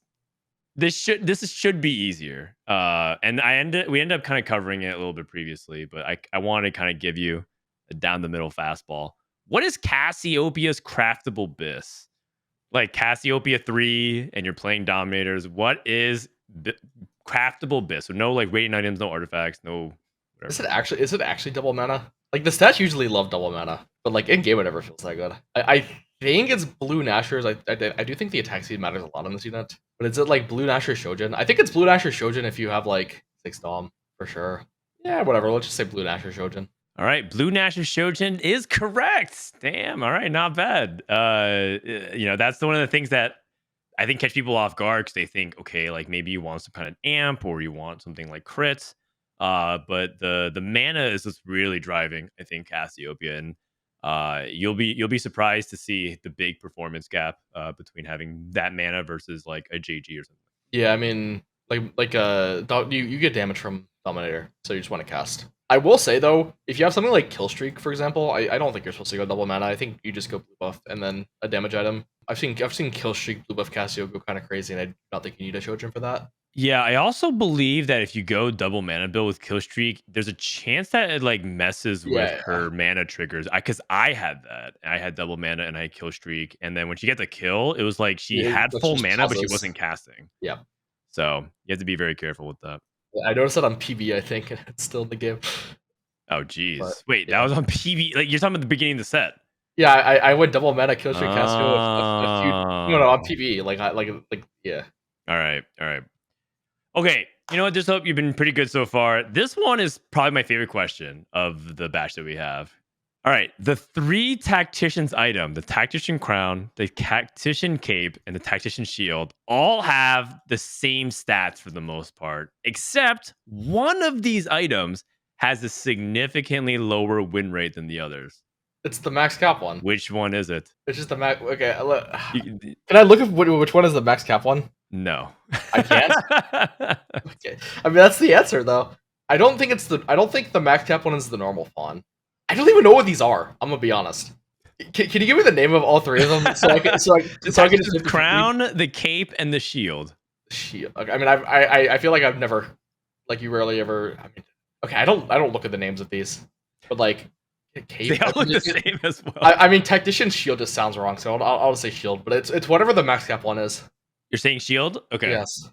This should be easier. And we ended up kind of covering it a little bit previously, but I want to kind of give you a down the middle fastball. What is Cassiopeia's craftable bis? Like Cassiopeia 3 and you're playing Dominators. What is craftable bis? So no like radiant items, no artifacts, no whatever. Is it actually double mana? Like the stats usually love double mana, but like in game it never feels that good. I think it's blue Nashers. I do think the attack speed matters a lot on this unit. But is it like blue Nasher Shojin? I think it's blue Nasher Shojin if you have like 6 Dom for sure. Yeah, whatever. Let's just say blue Nasher Shojin. All right, blue Nasher Shojin is correct. Damn. All right, not bad. That's one of the things that I think catch people off guard because they think, okay, like maybe you want some kind of amp or you want something like crits. But the mana is just really driving, I think, Cassiopeia, and you'll be surprised to see the big performance gap between having that mana versus like a JG or something. Yeah, I mean, you get damage from Dominator, so you just want to cast. I will say though, if you have something like Killstreak, for example, I don't think you're supposed to go double mana. I think you just go blue buff and then a damage item. I've seen Killstreak blue buff Cassio go kind of crazy, and I don't think you need a Shojin for that. Yeah, I also believe that if you go double mana build with kill streak, there's a chance that it like messes with Yeah, her mana triggers. Because I had that. I had double mana and I had kill streak, and then when she gets a kill, it was like she yeah, had which full just mana, but she pauses. wasn't casting. Yeah. So you have to be very careful with that. I noticed that on PB, I think, and it's still in the game. Oh, But geez. Wait, that yeah. was on PV. Like you're talking about the beginning of the set. Yeah, I went double mana kill streak cast a few no, on Oh. PB, like yeah. All right. All right. Okay. You know what? Just hope you've been pretty good so far. This one is probably my favorite question of the batch that we have. All right. The three tacticians item, the tactician crown, the tactician cape, and the tactician shield all have the same stats for the most part, except one of these items has a significantly lower win rate than the others. It's the max cap one. Which one is it? It's just the max. Okay, You- can I look at which one is the max cap one? no. I can't. Okay, I mean that's the answer though. I don't think the max cap one is the normal fawn. I don't even know what these are. I'm gonna be honest. Can you give me the name of all three of them so I can The so I can just tactician's crown, the cape, and the shield. shield? Okay, I mean I feel like I've never like you rarely ever. I mean, okay, I don't look at the names of these, but like cape. They all look the same as well. I mean tactician shield just sounds wrong, so I'll just say shield. But it's whatever the max cap one is. You're saying shield? Okay. Yes,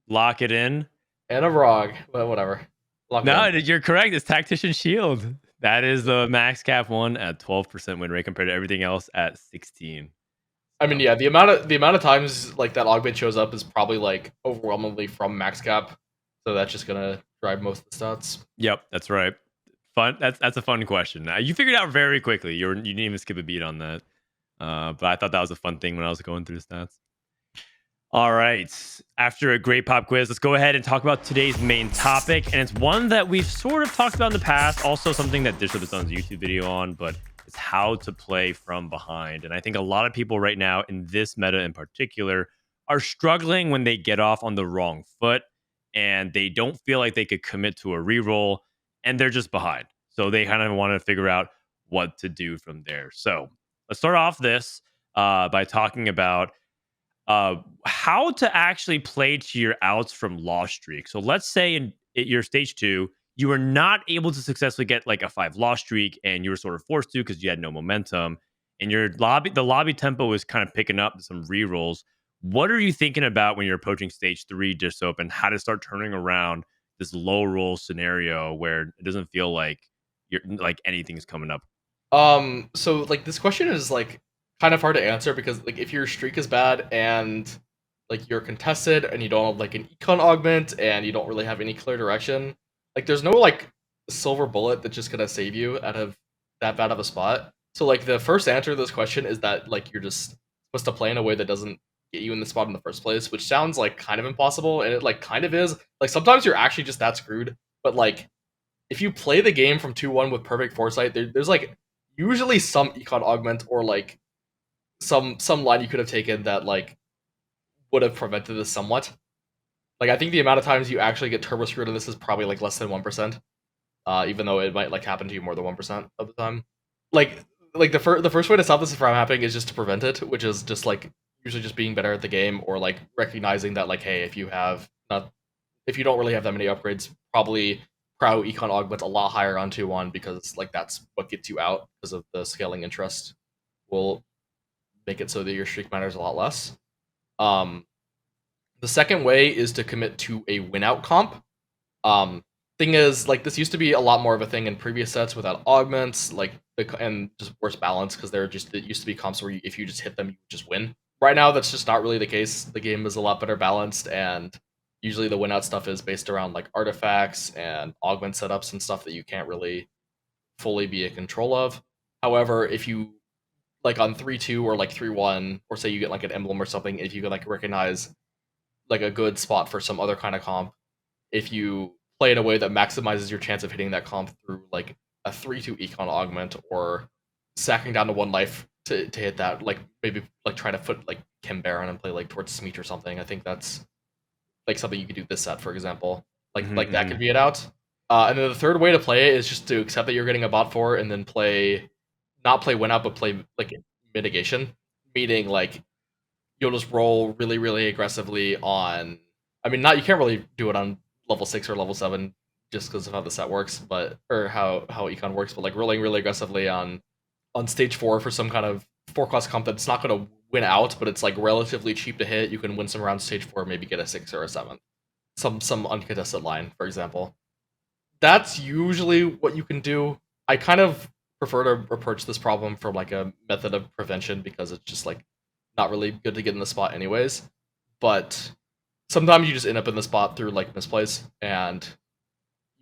Lock it in. and a rog, but whatever. Lock it No, in. you're correct. It's tactician shield. That is the max cap one at 12% win rate compared to everything else at 16. I mean, yeah, the amount of times like that augment shows up is probably like overwhelmingly from max cap, so that's just gonna drive most of the stats. Yep, that's right. Fun. That's a fun question. You figured it out very quickly. You didn't even skip a beat on that. But I thought that was a fun thing when I was going through the stats. All right. After a great pop quiz, let's go ahead and talk about today's main topic. And it's one that we've sort of talked about in the past. Also, something that Dishsoap has done his YouTube video on, but it's how to play from behind. And I think a lot of people right now in this meta in particular are struggling when they get off on the wrong foot and they don't feel like they could commit to a reroll and they're just behind. So they kind of want to figure out what to do from there. So let's start off this by talking about how to actually play to your outs from loss streak. So let's say in your stage 2, you were not able to successfully get like a 5 loss streak, and you were sort of forced to because you had no momentum, and the lobby tempo is kind of picking up some rerolls. What are you thinking about when you're approaching stage 3 Dishsoap, and how to start turning around this low roll scenario where it doesn't feel like you're like anything's coming up? So like this question is like kind of hard to answer because like if your streak is bad and like you're contested and you don't have like an econ augment and you don't really have any clear direction, like there's no like silver bullet that's just gonna save you out of that bad of a spot. So like the first answer to this question is that like you're just supposed to play in a way that doesn't get you in the spot in the first place, which sounds like kind of impossible, and it like kind of is. Like sometimes you're actually just that screwed, but like if you play the game from 2-1 with perfect foresight, there's like usually some econ augment or like some line you could have taken that like would have prevented this somewhat. Like I think the amount of times you actually get turbo screwed in this is probably like less than 1%. Even though it might like happen to you more than 1% of the time. Like the first way to stop this from happening is just to prevent it, which is just like usually just being better at the game or like recognizing that like hey, if you don't really have that many upgrades, probably Crow Econ Augment's a lot higher on 2-1 because like that's what gets you out because of the scaling interest will make it so that your streak matters a lot less. The second way is to commit to a win out comp. Thing is, like this used to be a lot more of a thing in previous sets without augments, like and just worse balance because it used to be comps where if you just hit them, you just win. Right now, that's just not really the case. The game is a lot better balanced, and usually the win out stuff is based around like artifacts and augment setups and stuff that you can't really fully be in control of. However, if you like on 3-2 or like 3-1, or say you get like an emblem or something, if you can like recognize like a good spot for some other kind of comp, if you play in a way that maximizes your chance of hitting that comp through like a 3-2 econ augment or sacking down to 1 life to hit that, like maybe like trying to foot like Kim Baron and play like towards Smeet or something. I think that's like something you could do this set, for example. Like that could be it out. And then the third way to play it is just to accept that you're getting a bot for and then not play win out, but play like mitigation, meaning like you'll just roll really, really aggressively on I mean, not you can't really do it on level 6 or level 7 just because of how the set works, but or how econ works. But like rolling really aggressively on stage 4 for some kind of 4 cost comp that's not going to win out, but it's like relatively cheap to hit. You can win some rounds stage 4, maybe get a 6 or a 7, some uncontested line, for example. That's usually what you can do. I kind of prefer to approach this problem from like a method of prevention because it's just like not really good to get in the spot anyways. But sometimes you just end up in the spot through like misplays, and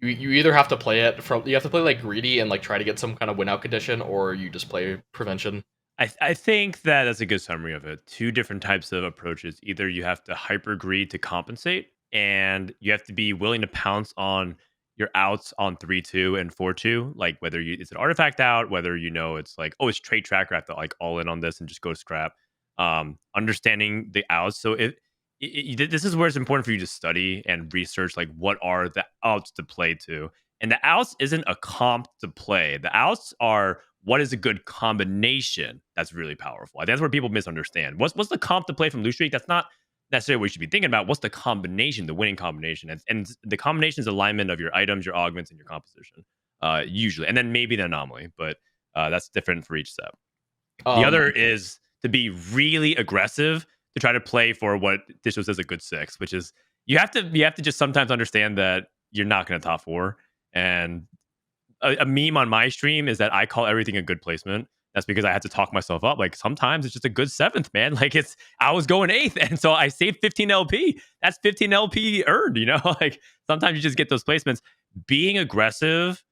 you either have to play it from you have to play like greedy and like try to get some kind of win out condition, or you just play prevention. I think that that's a good summary of it. Two different types of approaches. Either you have to hyper greed to compensate, and you have to be willing to pounce on your outs on 3-2 and 4-2. Like whether it's an artifact out, whether it's like, oh, it's trade tracker, I have to like all in on this and just go scrap. Understanding the outs. So this is where it's important for you to study and research like what are the outs to play to. And the outs isn't a comp to play. The outs are what is a good combination that's really powerful. I think that's where people misunderstand. What's the comp to play from loose streak? That's not necessarily what you should be thinking about. What's the combination, the winning combination? And the combination is alignment of your items, your augments, and your composition, usually. And then maybe the anomaly, but that's different for each set. The other is to be really aggressive to try to play for what Dishsoap says a good 6, which is you have to just sometimes understand that you're not going to top 4. And a meme on my stream is that I call everything a good placement. That's because I had to talk myself up. Like sometimes it's just a good 7th, man. Like I was going 8th, and so I saved 15 LP. That's 15 LP earned. Like sometimes you just get those placements. Being aggressive.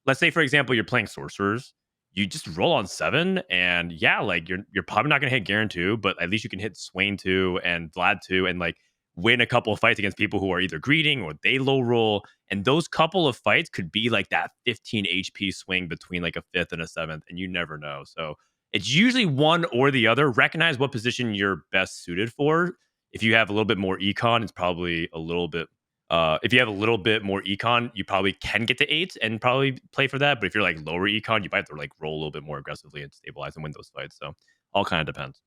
Let's say, for example, you're playing sorcerers. You just roll on 7, and yeah, like you're probably not gonna hit Garen 2, but at least you can hit Swain 2 and Vlad 2, and like win a couple of fights against people who are either greeting or they low roll. And those couple of fights could be like that 15 HP swing between like a 5th and a 7th, and you never know. So it's usually one or the other. Recognize what position you're best suited for. If you have a little bit more econ, it's probably a little bit. If you have a little bit more econ, you probably can get to 8 and probably play for that. But if you're like lower econ, you might have to like roll a little bit more aggressively and stabilize and win those fights. So all kind of depends.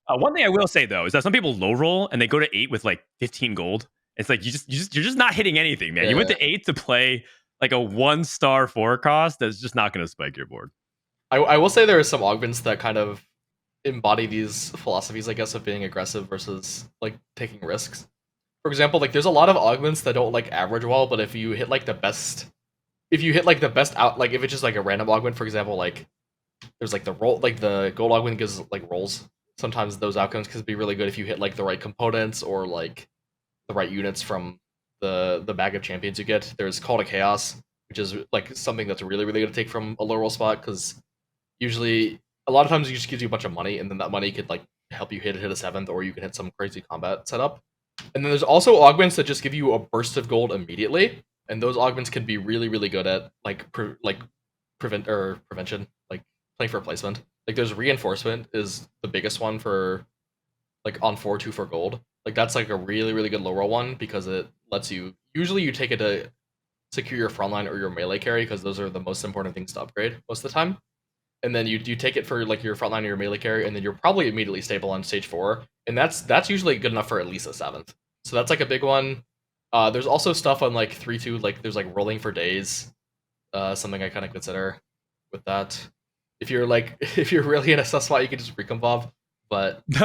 One thing I will say though is that some people low roll and they go to 8 with like 15 gold. It's like you're just not hitting anything, man. You went to 8 to play like a 1-star 4 cost that's just not going to spike your board. I will say there are some augments that kind of embody these philosophies, I guess, of being aggressive versus like taking risks. For example, like there's a lot of augments that don't like average well, but if you hit like the best out, like if it's just like a random augment, for example, like there's like the roll, like the gold augment gives like rolls. Sometimes those outcomes can be really good if you hit like the right components or like the right units from the bag of champions you get. There's Call to Chaos, which is like something that's really really good to take from a low roll spot, because usually a lot of times it just gives you a bunch of money, and then that money could like help you hit a 7th, or you can hit some crazy combat setup. And then there's also augments that just give you a burst of gold immediately, and those augments can be really really good at like prevention, like playing for placement. Like there's Reinforcement is the biggest one for like on 4-2 for gold. Like that's like a really really good low roll one, because it lets you, usually you take it to secure your frontline or your melee carry, because those are the most important things to upgrade most of the time. And then you take it for like your frontline or your melee carry, and then you're probably immediately stable on stage 4, and that's usually good enough for at least a 7th. So that's like a big one. There's also stuff on like 3-2, like there's like rolling for days, something I kind of consider with that. If you're really in a sus spot, you can just recombobb. But you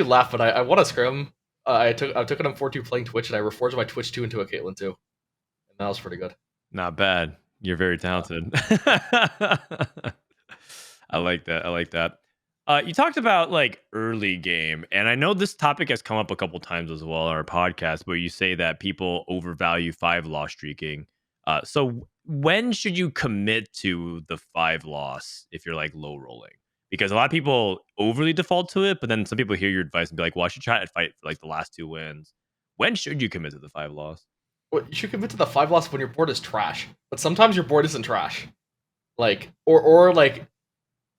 laugh, but I won a scrim. I took it on 4-2 playing Twitch, and I reforged my Twitch 2 into a Caitlyn 2, and that was pretty good. Not bad. You're very talented. I like that. I like that. You talked about like early game, and I know this topic has come up a couple times as well on our podcast, where you say that people overvalue 5 loss streaking. So when should you commit to the 5 loss if you're like low rolling? Because a lot of people overly default to it, but then some people hear your advice and be like, "Well, I should try to fight for like the last 2 wins." When should you commit to the 5 loss? Well, you should commit to the 5 loss when your board is trash. But sometimes your board isn't trash. Like or like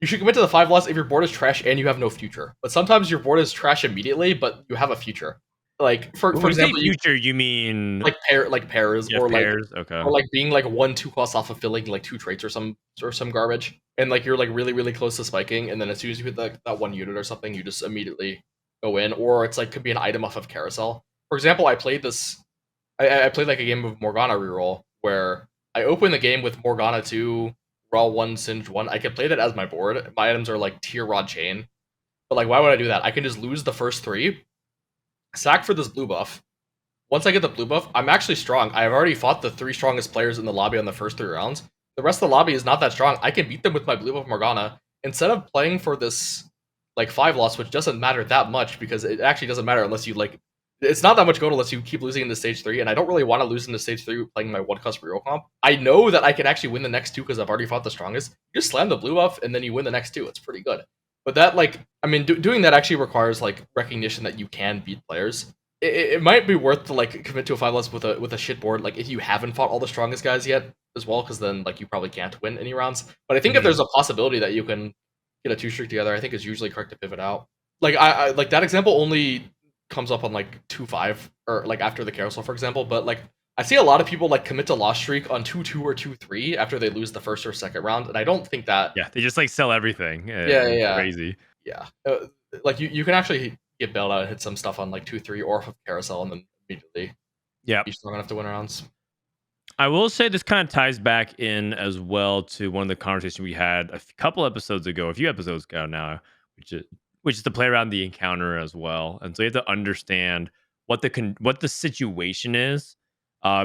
you should commit to the 5 loss if your board is trash and you have no future. But sometimes your board is trash immediately, but you have a future. Like for example, future, you mean like pairs, yeah, or pairs? Okay. or like being like 1-2 costs off of filling like 2 traits or some garbage, and like you're like really really close to spiking, and then as soon as you hit that one unit or something, you just immediately go in, or it's like could be an item off of carousel. For example, I played this. I played like a game of Morgana reroll where I opened the game with Morgana 2, Raw 1, Singe 1. I can play that as my board. My items are like Tier Rod Chain. But like, why would I do that? I can just lose the first 3, sack for this blue buff. Once I get the blue buff, I'm actually strong. I've already fought the 3 strongest players in the lobby on the first 3 rounds. The rest of the lobby is not that strong. I can beat them with my blue buff Morgana. Instead of playing for this like 5 loss, which doesn't matter that much because it actually doesn't matter unless you like it's not that much gold unless you keep losing into stage 3, and I don't really want to lose into stage 3 playing my 1-cost reroll comp. I know that I can actually win the next 2 because I've already fought the strongest. You just slam the blue buff and then you win the next 2. It's pretty good. But that like I mean doing that actually requires like recognition that you can beat players. It might be worth to like commit to a 5 loss with a shit board, like if you haven't fought all the strongest guys yet as well, because then like you probably can't win any rounds. But I think if there's a possibility that you can get a 2 streak together, I think it's usually correct to pivot out. Like I like that example only comes up on like 2-5 or like after the carousel, for example. But like I see a lot of people like commit to loss streak on 2-2 or 2-3 after they lose the first or second round, and I don't think that. Yeah, they just like sell everything. Yeah. Crazy. Yeah, like you can actually get bailed out and hit some stuff on like 2-3 or off of carousel, and then immediately be strong enough to win rounds. I will say this kind of ties back in as well to one of the conversations we had a couple episodes ago, a few episodes ago now, which is to play around the encounter as well. And so you have to understand what the situation is,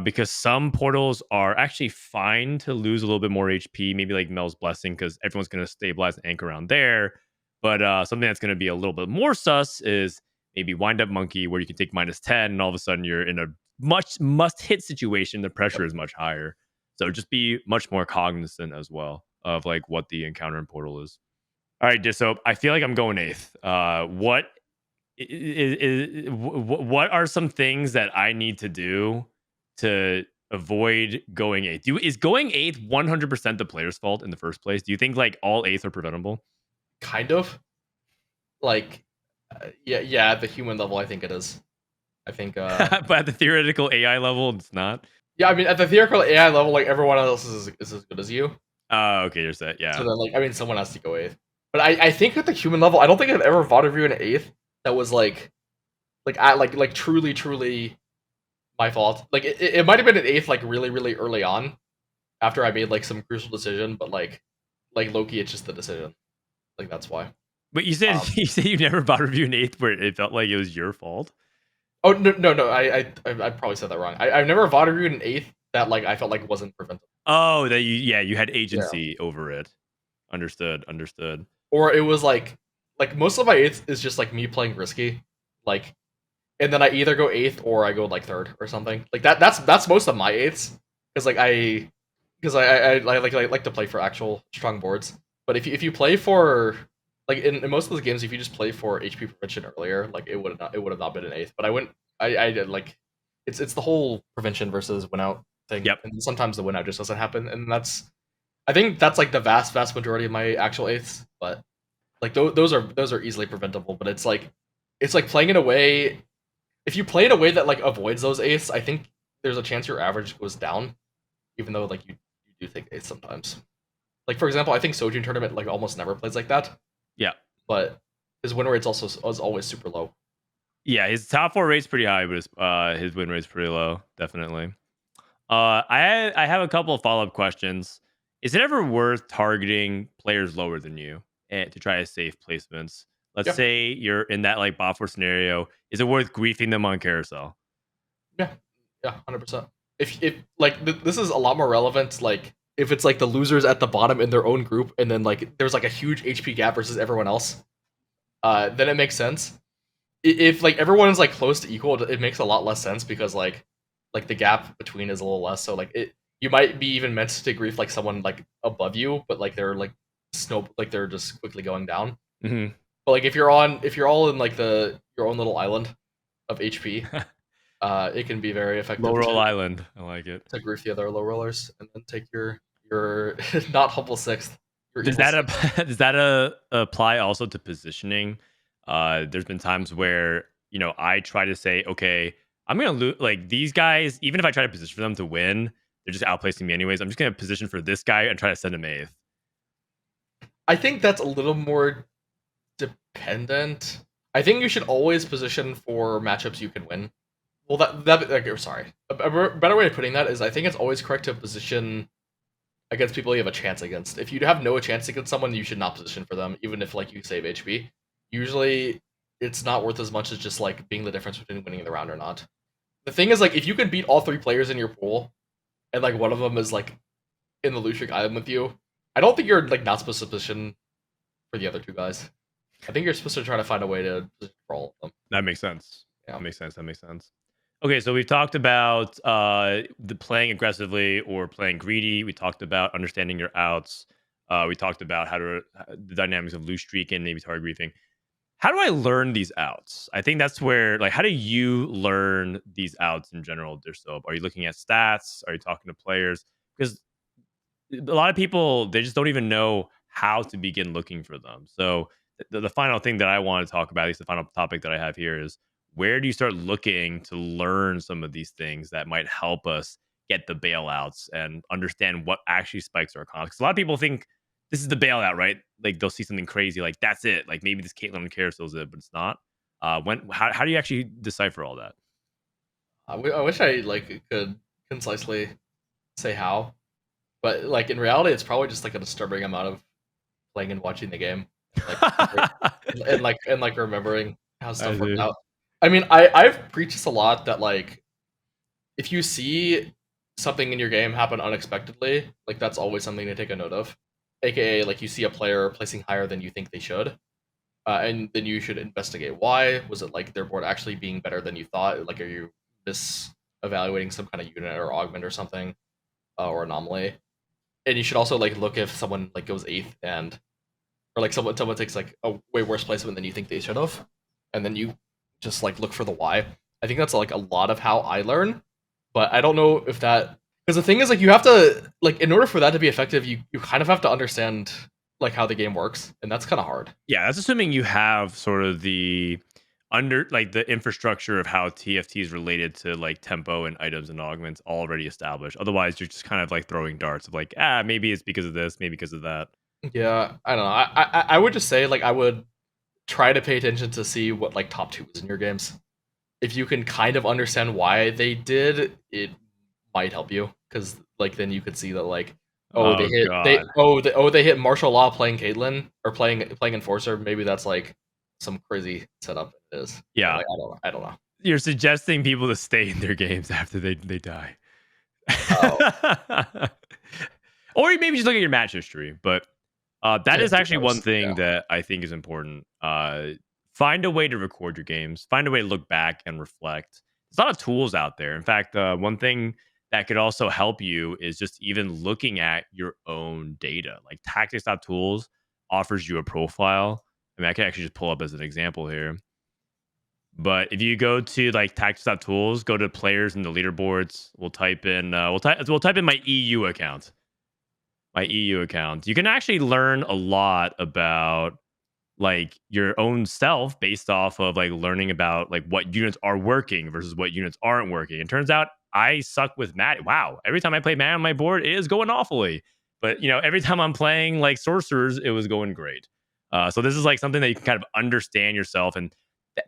because some portals are actually fine to lose a little bit more HP, maybe like Mel's Blessing, because everyone's going to stabilize and anchor around there. But something that's going to be a little bit more sus is maybe Wind Up Monkey, where you can take -10, and all of a sudden you're in a much must hit situation. The pressure is much higher, so just be much more cognizant as well of like what the encounter in portal is. All right, Dishsoap, I feel like I'm going 8th. What are some things that I need to do to avoid going 8th? Is going 8th 100% the player's fault in the first place? Do you think like all 8th are preventable? Kind of. Like, yeah, at the human level, I think it is. I think, but at the theoretical AI level, it's not. Yeah, I mean, at the theoretical AI level, like everyone else is as good as you. Oh, okay, you're set. Yeah. So then, like, I mean, someone has to go 8th. But I think at the human level, I don't think I've ever fought a review in 8th that was like truly my fault. Like, it might have been an 8th like really early on, after I made like some crucial decision. But like Loki, it's just the decision. Like that's why. But you said you never bought a review in 8th where it felt like it was your fault. Oh no! I probably said that wrong. I've never VOD reviewed an 8th that like I felt like wasn't preventable. Oh, that you had agency over it. Understood. Or it was like most of my 8th is just like me playing risky, like, and then I either go 8th or I go like 3rd or something. Like that's most of my 8ths because like I like to play for actual strong boards. But if you play for like in most of the games, if you just play for HP prevention earlier, like it would have not been an 8th. But I did like it's the whole prevention versus win out thing. Yep. And sometimes the win out just doesn't happen, and I think that's like the vast majority of my actual 8ths. But like those are easily preventable. But it's like playing in a way. If you play in a way that like avoids those 8ths, I think there's a chance your average goes down, even though like you do take 8ths sometimes. Like for example, I think Sojin tournament like almost never plays like that. Yeah, but his win rate's also is always super low. Yeah, his top 4 rate's pretty high, but his win rate's pretty low. Definitely. I have a couple of follow up questions. Is it ever worth targeting players lower than you to try to save placements? Let's say you're in that like bot 4 scenario. Is it worth griefing them on carousel? Yeah, 100%. If like this is a lot more relevant, like if it's like the losers at the bottom in their own group, and then like there's like a huge HP gap versus everyone else, then it makes sense. If like everyone is like close to equal, it makes a lot less sense because like the gap between is a little less. So like you might be even meant to grief like someone like above you, but like they're like they're just quickly going down. Mm-hmm. But like if you're all in like your own little island of HP, it can be very effective. Low roll island, I like it. To grief the other low rollers and then take your not humble 6th. Does that apply also to positioning? There's been times where I try to say, okay, I'm gonna lose. Like these guys, even if I try to position for them to win, they're just outplacing me anyways. I'm just gonna position for this guy and try to send him 8th. I think that's a little more dependent. I think you should always position for matchups you can win. Well, that like, sorry, a better way of putting that is I think it's always correct to position against people you have a chance against. If you have no chance against someone, you should not position for them, even if like you save HP. Usually, it's not worth as much as just like being the difference between winning the round or not. The thing is, like, if you can beat all 3 players in your pool, and like one of them is like in the Lucic Island with you, I don't think you're like not supposed to position for the other 2 guys. I think you're supposed to try to find a way to position for all of them. That makes sense. Yeah. That makes sense. That makes sense. Okay, so we've talked about the playing aggressively or playing greedy. We talked about understanding your outs. We talked about the dynamics of loose streak and maybe target briefing. How do I learn these outs? I think that's where, like, how do you learn these outs in general, Dishsoap? Are you looking at stats? Are you talking to players? Because a lot of people, they just don't even know how to begin looking for them. So the final thing that I want to talk about, at least the final topic that I have here, is where do you start looking to learn some of these things that might help us get the bailouts and understand what actually spikes our comps? Because a lot of people think this is the bailout, right? Like they'll see something crazy, like that's it. Like maybe this Caitlyn on carousel is it, but it's not. How do you actually decipher all that? I wish I like could concisely say how, but like in reality, it's probably just like a disturbing amount of playing and watching the game, like and remembering how I stuff worked see. out. I mean, I've preached this a lot that like if you see something in your game happen unexpectedly, like that's always something to take a note of. AKA, like you see a player placing higher than you think they should, and then you should investigate why. Was it like their board actually being better than you thought? Like, are you evaluating some kind of unit or augment or something, or anomaly? And you should also like look if someone like goes eighth and or like someone takes like a way worse placement than you think they should have, and then you just like look for the why. I think that's like a lot of how I learn, but I don't know if that because the thing is like you have to like in order for that to be effective, you kind of have to understand like how the game works, and that's kind of hard. Yeah, that's assuming you have sort of the the infrastructure of how TFT is related to like tempo and items and augments already established. Otherwise, you're just kind of like throwing darts of like, maybe it's because of this, maybe because of that. Yeah, I don't know. I would just say like I would try to pay attention to see what like top two is in your games. If you can kind of understand why they did, it might help you because like then you could see that like Oh God. they hit martial law playing Caitlyn or playing enforcer. Maybe that's like some crazy setup it is. But, Yeah. like I don't know. You're suggesting people to stay in their games after they die. Oh, Or you maybe just look at your match history. But that yeah, is who actually one knows? thing Yeah. that I think is important. Find a way to record your games. Find a way to look back and reflect. There's a lot of tools out there. In fact, one thing that could also help you is just even looking at your own data. Like tactics.tools offers you a profile. I mean, I can actually just pull up as an example here. But if you go to like tactics.tools, go to players in the leaderboards. We'll type in my EU account. My EU account. You can actually learn a lot about like your own self based off of like learning about like what units are working versus what units aren't working. It turns out I suck with Matt. Wow, every time I play Matt on my board, it is going awfully. But every time I'm playing like sorcerers, it was going great. So this is like something that you can kind of understand yourself, and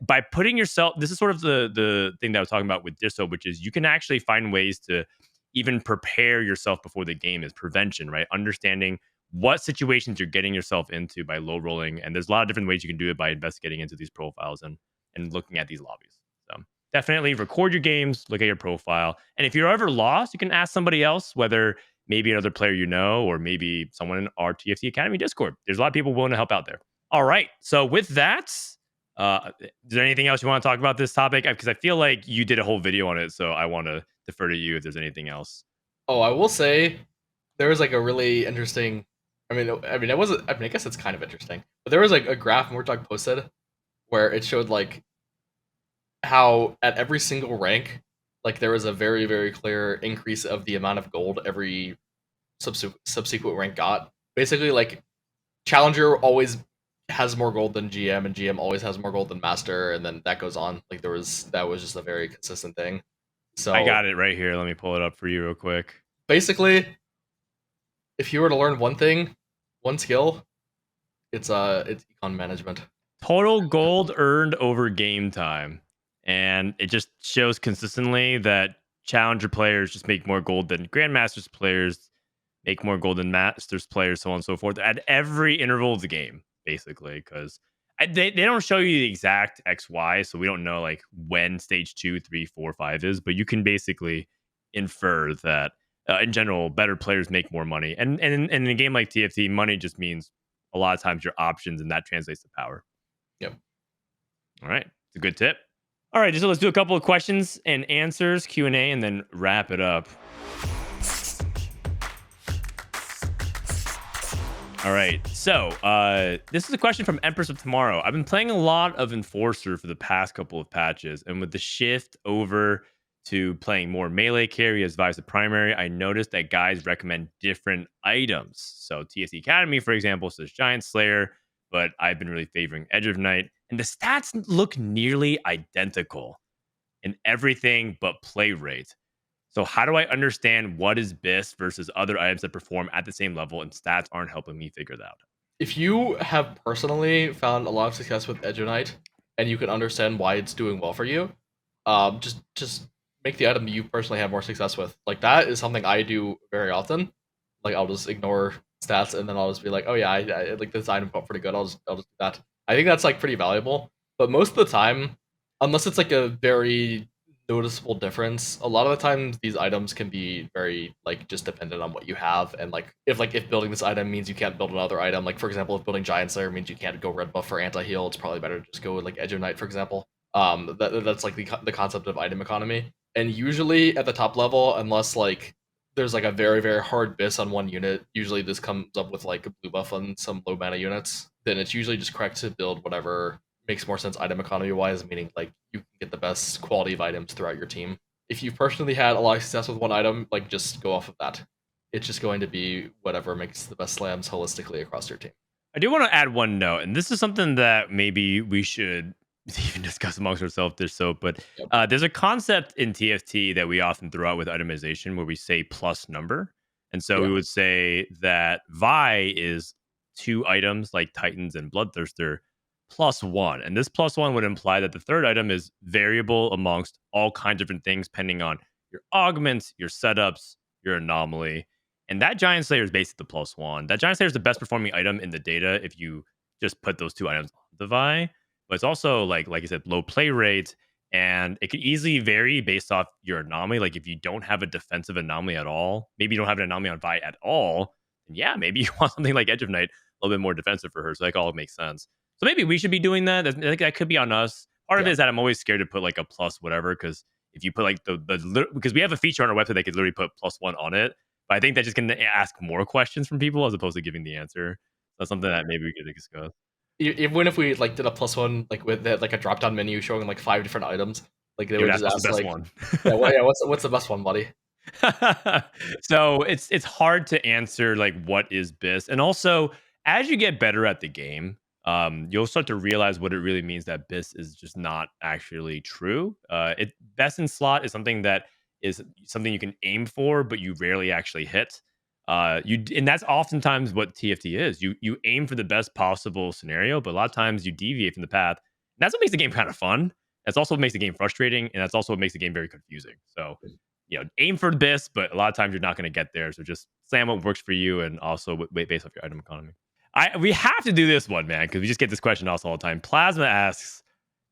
by putting yourself, this is sort of the thing that I was talking about with Disso, which is you can actually find ways to even prepare yourself before the game is prevention, right? Understanding what situations you're getting yourself into by low rolling. And there's a lot of different ways you can do it by investigating into these profiles and looking at these lobbies. So definitely record your games, look at your profile. And if you're ever lost, you can ask somebody else, whether maybe another player or maybe someone in our TFT Academy Discord. There's a lot of people willing to help out there. All right. So with that, is there anything else you want to talk about this topic? Because I feel like you did a whole video on it. So I want to defer to you if there's anything else. Oh, I will say there was like a really interesting. It wasn't. I guess it's kind of interesting, but there was like a graph Mortog posted where it showed like how at every single rank, like there was a very very clear increase of the amount of gold every subsequent rank got. Basically, like Challenger always has more gold than GM, and GM always has more gold than Master, and then that goes on. Like that was just a very consistent thing. I So got it right here. Let me pull it up for you real quick. basically, if you were to learn one thing, one skill, it's econ management. total gold earned over game time. And it just shows consistently that challenger players just make more gold than grandmasters players, make more gold than masters players, so on and so forth, at every interval of the game, basically. Because they don't show you the exact XY, so we don't know like when stage 2, 3, 4, 5 is, but you can basically infer that in general, better players make more money. And in a game like TFT, money just means a lot of times your options, and that translates to power. Yep. All right, it's a good tip. All right, so let's do a couple of questions and answers, Q&A, and then wrap it up. All right, so this is a question from Empress of Tomorrow. I've been playing a lot of Enforcer for the past couple of patches, and with the shift over to playing more melee carry as Vi's the primary, I noticed that guys recommend different items. So TFTAcademy, for example, says Giant Slayer, but I've been really favoring Edge of Night, and the stats look nearly identical in everything but play rate. So how do I understand what is BIS versus other items that perform at the same level and stats aren't helping me figure that out? If you have personally found a lot of success with Edge of Night, and you can understand why it's doing well for you, just make the item you personally have more success with. Like that is something I do very often. Like I'll just ignore stats and then I'll just be like, oh yeah, I like this item felt pretty good. I'll just do that. I think that's like pretty valuable. But most of the time, unless it's like a very noticeable difference, a lot of the times these items can be very like just dependent on what you have, and like if building this item means you can't build another item, like for example if building Giant Slayer means you can't go red buff for anti-heal, it's probably better to just go with like Edge of Night, for example. That's like the concept of item economy. And usually at the top level, unless like there's like a very very hard BIS on one unit, usually this comes up with like a blue buff on some low mana units, then it's usually just correct to build whatever makes more sense item economy wise, meaning like you can get the best quality of items throughout your team. If you personally had a lot of success with one item, like just go off of that. It's just going to be whatever makes the best slams holistically across your team. I do want to add one note, and this is something that maybe we should even discuss amongst ourselves. But Yep. there's a concept in TFT that we often throw out with itemization where we say plus number. And so Yeah. we would say that Vi is 2 items like Titans and Bloodthirster plus 1. And this plus 1 would imply that the third item is variable amongst all kinds of different things, depending on your augments, your setups, your anomaly. And that Giant Slayer is basically the plus 1. That Giant Slayer is the best performing item in the data if you just put those 2 items on the Vi. But it's also like I said, low play rate, and it could easily vary based off your anomaly. Like if you don't have a defensive anomaly at all, maybe you don't have an anomaly on Vi at all, then yeah, maybe you want something like Edge of Night a little bit more defensive for her. So that all makes sense. So maybe we should be doing that. I think that could be on us. Part of Yeah. it is that I'm always scared to put like a plus whatever, because if you put like because we have a feature on our website that could literally put +1 on it, but I think that just can ask more questions from people as opposed to giving the answer. That's something that maybe we could discuss. Even if we like did a +1 like with that, like a drop down menu showing like 5 different items, like they Dude, would that's just what's the ask best like, one. yeah, what's the best one, buddy? So it's hard to answer like what is BIS, and also as you get better at the game, you'll start to realize what it really means that BIS is just not actually true. It best in slot is something that is something you can aim for, but you rarely actually hit. And that's oftentimes what TFT is. You aim for the best possible scenario, but a lot of times you deviate from the path. And that's what makes the game kind of fun. That's also what makes the game frustrating, and that's also what makes the game very confusing. So aim for the best, but a lot of times you're not going to get there. So just slam what works for you, and also based off your item economy. We have to do this one, man, because we just get this question also all the time. Plasma asks,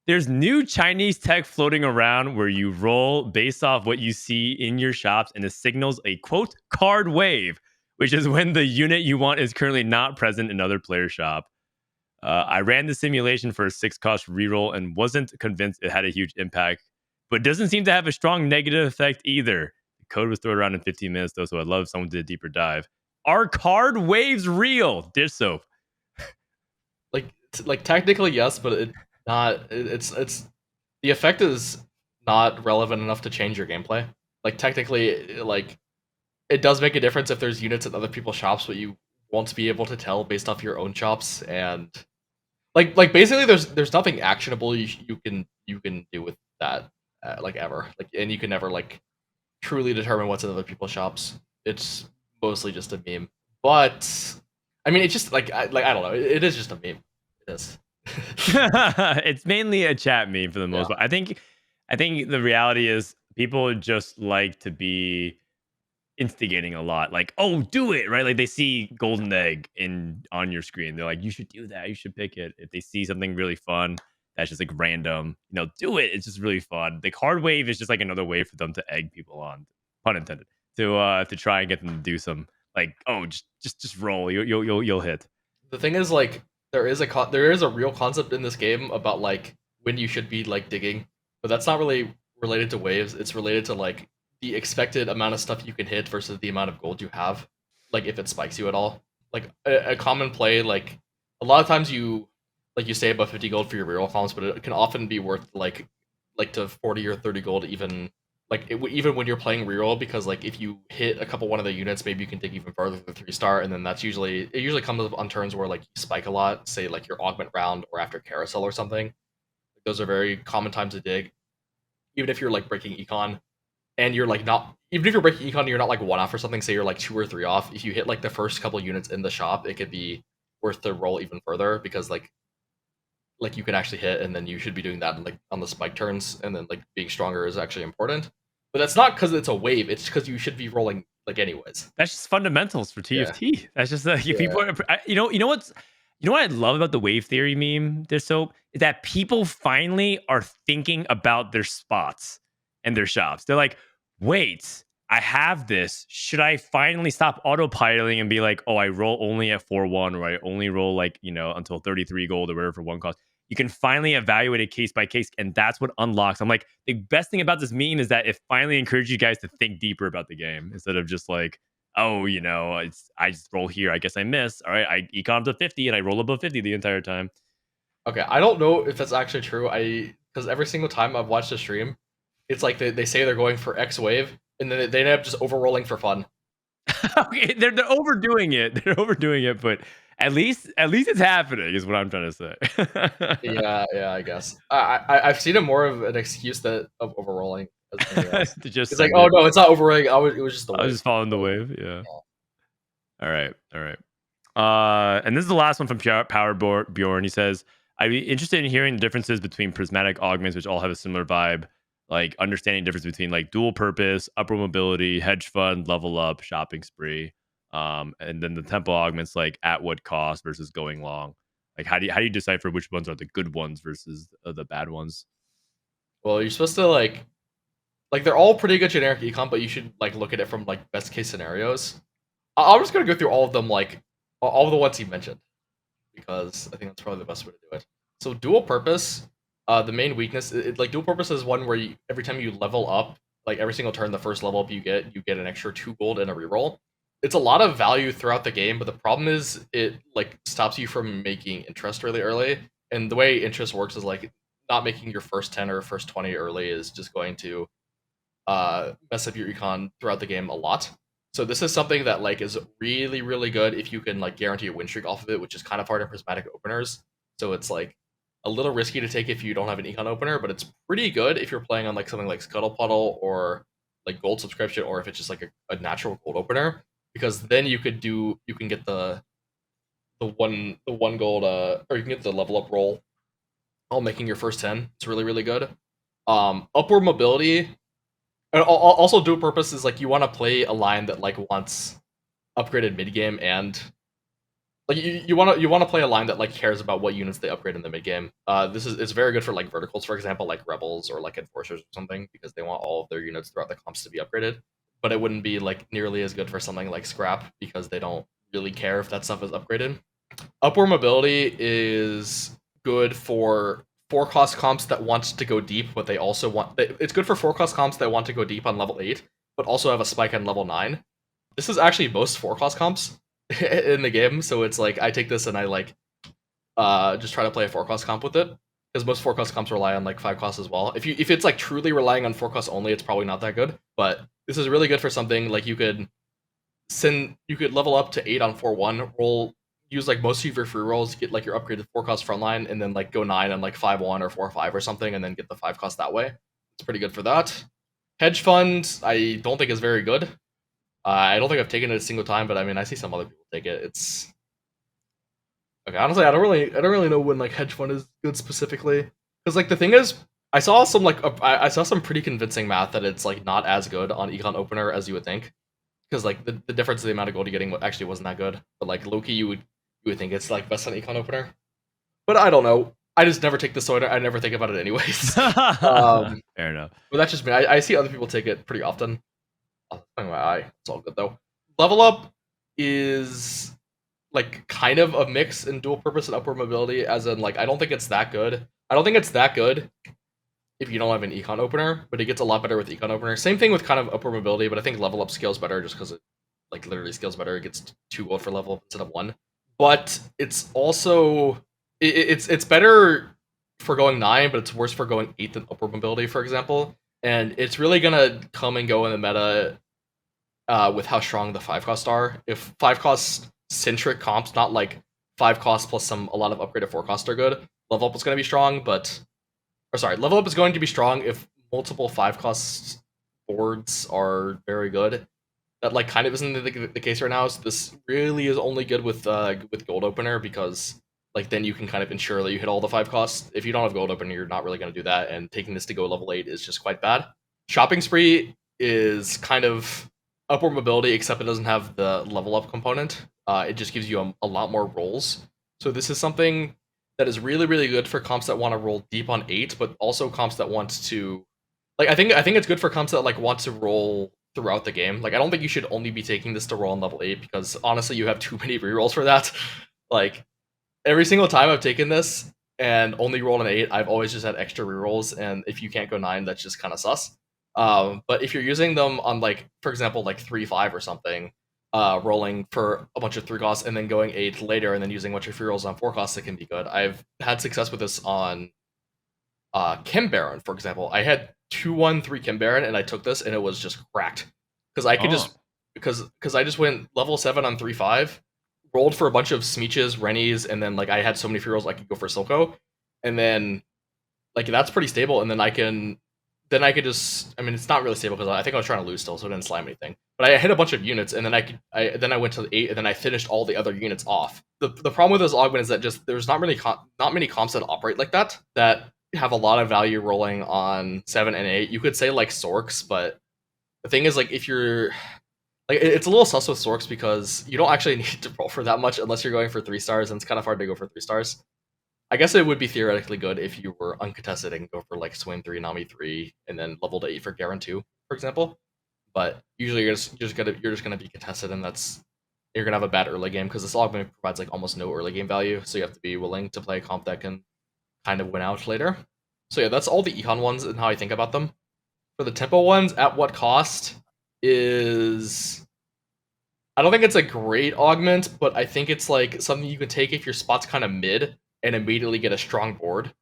there's new Chinese tech floating around where you roll based off what you see in your shops, and it signals a quote card wave, which is when the unit you want is currently not present in other player shop. I ran the simulation for a 6-cost reroll and wasn't convinced it had a huge impact, but doesn't seem to have a strong negative effect either. The code was thrown around in 15 minutes though, so I'd love if someone did a deeper dive. Are card waves real? Dishsoap. Like technically yes, but it's the effect is not relevant enough to change your gameplay. Like technically, like it does make a difference if there's units at other people's shops, but you won't be able to tell based off your own shops. And like basically, there's nothing actionable you can do with that, like ever. Like, and you can never like truly determine what's in other people's shops. It's mostly just a meme. But I mean, it's just like I don't know. It is just a meme. It is. It's mainly a chat meme for the Yeah. most part. I think the reality is people just like to be instigating a lot. Like, "Oh, do it," right? Like they see golden egg in on your screen. They're like, "You should do that. You should pick it." If they see something really fun that's just like random, do it. It's just really fun. Like hard wave is just like another way for them to egg people on, pun intended, to try and get them to do some like, "Oh, just roll. You'll hit." The thing is, like, there is a real concept in this game about like when you should be like digging, but that's not really related to waves. It's related to like the expected amount of stuff you can hit versus the amount of gold you have. Like if it spikes you at all. Like a common play, like a lot of times you say above 50 gold for your reroll columns, but it can often be worth like to 40 or 30 gold even even when you're playing reroll, because like if you hit a couple one of the units, maybe you can dig even further to 3-star, and then it usually comes up on turns where like you spike a lot, say like your augment round or after carousel or something. Those are very common times to dig, even if you're like breaking econ and you're like not even if you're breaking econ, you're not like one off or something. Say you're like 2 or 3 off. If you hit like the first couple units in the shop, it could be worth to roll even further, because like you can actually hit, and then you should be doing that like on the spike turns, and then like being stronger is actually important. But that's not because it's a wave, it's because you should be rolling like anyways. That's just fundamentals for Yeah. TFT. That's just like if Yeah. people are, you know what I love about the wave theory meme, this soap, is that people finally are thinking about their spots and their shops. They're like, wait, I have this. Should I finally stop autopiloting and be like, oh, I roll only at 4-1, or I only roll like, until 33 gold or whatever for one cost. You can finally evaluate it case by case, and that's what unlocks. I'm like, the best thing about this meme is that it finally encourages you guys to think deeper about the game instead of just like, oh, I just roll here. I guess I miss. All right, I econ to 50 and I roll above 50 the entire time. Okay, I don't know if that's actually true. Because every single time I've watched a stream, it's like they say they're going for X wave, and then they end up just overrolling for fun. Okay, they're overdoing it. They're overdoing it, but at least it's happening is what I'm trying to say. Yeah, I guess. I've seen it more of an excuse of overrolling as anything else. To just It's like, send oh it. no, it's not overrolling. It was just the I was wave. just following the So, wave. Yeah. yeah. All right. All right. And this is the last one from Bjorn. He says, I'd be interested in hearing the differences between prismatic augments, which all have a similar vibe, like understanding the difference between like dual purpose, upward mobility, hedge fund, level up, shopping spree, and then the tempo augments like at what cost versus going long. Like how do you decipher which ones are the good ones versus the bad ones? Well, you're supposed to like they're all pretty good generic econ, but you should like look at it from like best case scenarios. I'm just gonna go through all of them, like all of the ones he mentioned, because I think that's probably the best way to do it. So dual purpose, the main weakness, like dual purpose is one where every time you level up, like every single turn, the first level up you get an extra 2 gold and a reroll. It's a lot of value throughout the game, but the problem is it like stops you from making interest really early. And the way interest works is like not making your first 10 or first 20 early is just going to mess up your econ throughout the game a lot. So this is something that like is really really good if you can like guarantee a win streak off of it, which is kind of hard in prismatic openers. So it's like a little risky to take if you don't have an econ opener, but it's pretty good if you're playing on like something like Scuttle Puddle or like Gold Subscription, or if it's just like a natural gold opener, because then you can get the one gold or you can get the level up roll while making your first 10. It's really really good. Upward mobility. And also, dual purpose is like you want to play a line that like wants upgraded mid game, and like you want to play a line that like cares about what units they upgrade in the mid game. It's very good for like verticals, for example, like rebels or like enforcers or something, because they want all of their units throughout the comps to be upgraded. But it wouldn't be like nearly as good for something like scrap, because they don't really care if that stuff is upgraded. Upward mobility is good for 4-cost comps that want to go deep, but they also want. It's good for 4-cost comps that want to go deep on level 8, but also have a spike on level 9. This is actually most 4-cost comps in the game, so it's like I take this and I like just try to play a 4-cost comp with it, because most 4-cost comps rely on like 5-cost as well. If it's like truly relying on 4-cost only, it's probably not that good. But this is really good for something like you could level up to 8 on 4-1, use like most of your free rolls, get like your upgraded 4-cost frontline, and then like go 9 on like 5-1 or 4-5 or something, and then get the 5-cost that way. It's pretty good for that. Hedge fund, I don't think is very good. I don't think I've taken it a single time, but I mean, I see some other people take it. It's Okay, honestly, I don't really know when like hedge fund is good specifically, because like the thing is, I saw some I saw some pretty convincing math that it's like not as good on econ opener as you would think, because like the difference of the amount of gold you're getting actually wasn't that good. But like Loki, you would think it's like best on econ opener, but I don't know. I just never take this, so I never think about it anyways. Fair enough. But that's just me. I see other people take it pretty often. Oh, my eye. It's all good though. Level up is like kind of a mix in dual purpose and upward mobility, as in like I don't think it's that good. I don't think it's that good if you don't have an econ opener, but it gets a lot better with econ opener. Same thing with kind of upward mobility, but I think level up scales better just because it like literally scales better. It gets 2 gold for level up instead of 1. But it's also it's better for going 9, but it's worse for going 8 than upward mobility, for example. And it's really gonna come and go in the meta with how strong the 5 costs are. If 5 cost centric comps, not like 5 costs plus a lot of upgraded 4 costs are good, level up is going to be strong, level up is going to be strong if multiple 5 cost boards are very good. That like kind of isn't the case right now. So this really is only good with gold opener, because like then you can kind of ensure that you hit all the 5 costs. If you don't have gold opener, you're not really going to do that, and taking this to go level 8 is just quite bad. Shopping spree is kind of upward mobility, except it doesn't have the level up component. It just gives you a lot more rolls. So this is something that is really, really good for comps that want to roll deep on 8, but also comps that want to I think it's good for comps that like want to roll throughout the game. Like I don't think you should only be taking this to roll on level 8, because honestly you have too many rerolls for that. Like every single time I've taken this and only rolled an 8, I've always just had extra rerolls, and if you can't go 9, that's just kind of sus. But if you're using them on like, for example, like 3-5 or something, rolling for a bunch of 3 costs and then going 8 later and then using a bunch of free rolls on 4 costs, it can be good. I've had success with this on Chem Baron, for example. I had 2-1-3 Chem Baron and I took this and it was just cracked. Because I could just because I just went level 7 on 3-5, rolled for a bunch of Smeeches, Rennies, and then like I had so many free rolls I could go for Silco. And then like that's pretty stable, and then I could just, I mean, it's not really stable because I think I was trying to lose still, so it didn't slam anything. But I hit a bunch of units, and then I went to the 8, and then I finished all the other units off. The problem with this augment is that just there's not many comps that operate like that have a lot of value rolling on 7 and 8. You could say like Sorks, but the thing is like if you're like it's a little sus with Sorks because you don't actually need to roll for that much unless you're going for 3 stars, and it's kind of hard to go for 3 stars. I guess it would be theoretically good if you were uncontested and go for like Swain 3, Nami 3, and then level to 8 for Garen 2, for example. But usually you're just gonna be contested, and you're gonna have a bad early game because this augment provides like almost no early game value. So you have to be willing to play a comp that can kind of win out later. So yeah, that's all the econ ones and how I think about them. For the tempo ones, at what cost is, I don't think it's a great augment, but I think it's like something you can take if your spot's kind of mid and immediately get a strong board,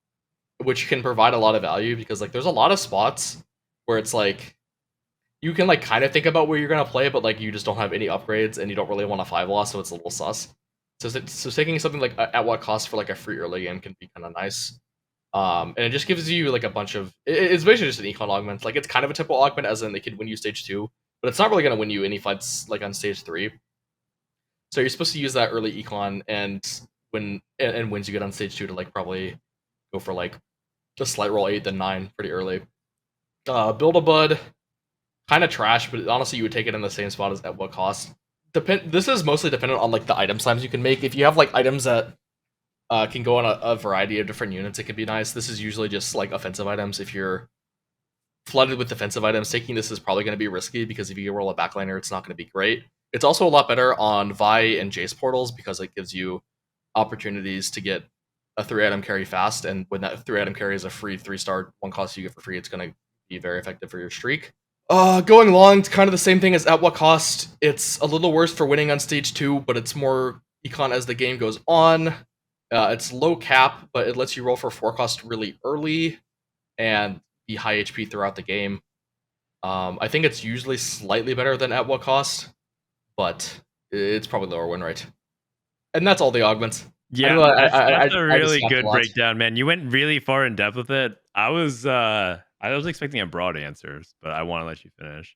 which can provide a lot of value, because like there's a lot of spots where it's like you can like kind of think about where you're gonna play, but like you just don't have any upgrades and you don't really want a 5 loss, so it's a little sus. So taking something like at what cost for like a free early game can be kind of nice. And it just gives you like a bunch of, it's basically just an econ augment. Like it's kind of a typical augment, as in they could win you stage 2, but it's not really gonna win you any fights like on stage 3. So you're supposed to use that early econ and wins you get on stage 2 to like probably go for like a slight roll 8 then 9 pretty early. Build a Bud, kind of trash, but honestly you would take it in the same spot as at what cost. This is mostly dependent on like the item slams you can make. If you have like items that can go on a variety of different units, it could be nice. This is usually just like offensive items. If you're flooded with defensive items, taking this is probably going to be risky, because if you roll a backliner, it's not going to be great. It's also a lot better on Vi and Jace portals because it gives you opportunities to get a 3-item carry fast, and when that 3-item carry is a free 3-star 1 cost you get for free, it's going to be very effective for your streak. Going long, it's kind of the same thing as at what cost. It's a little worse for winning on stage 2, but it's more econ as the game goes on. It's low cap, but it lets you roll for 4 cost really early and be high HP throughout the game. I think it's usually slightly better than at what cost, but it's probably lower win rate. And that's all the augments. Yeah, that's a really good breakdown, man. You went really far in depth with it. I was expecting a broad answer, but I want to let you finish.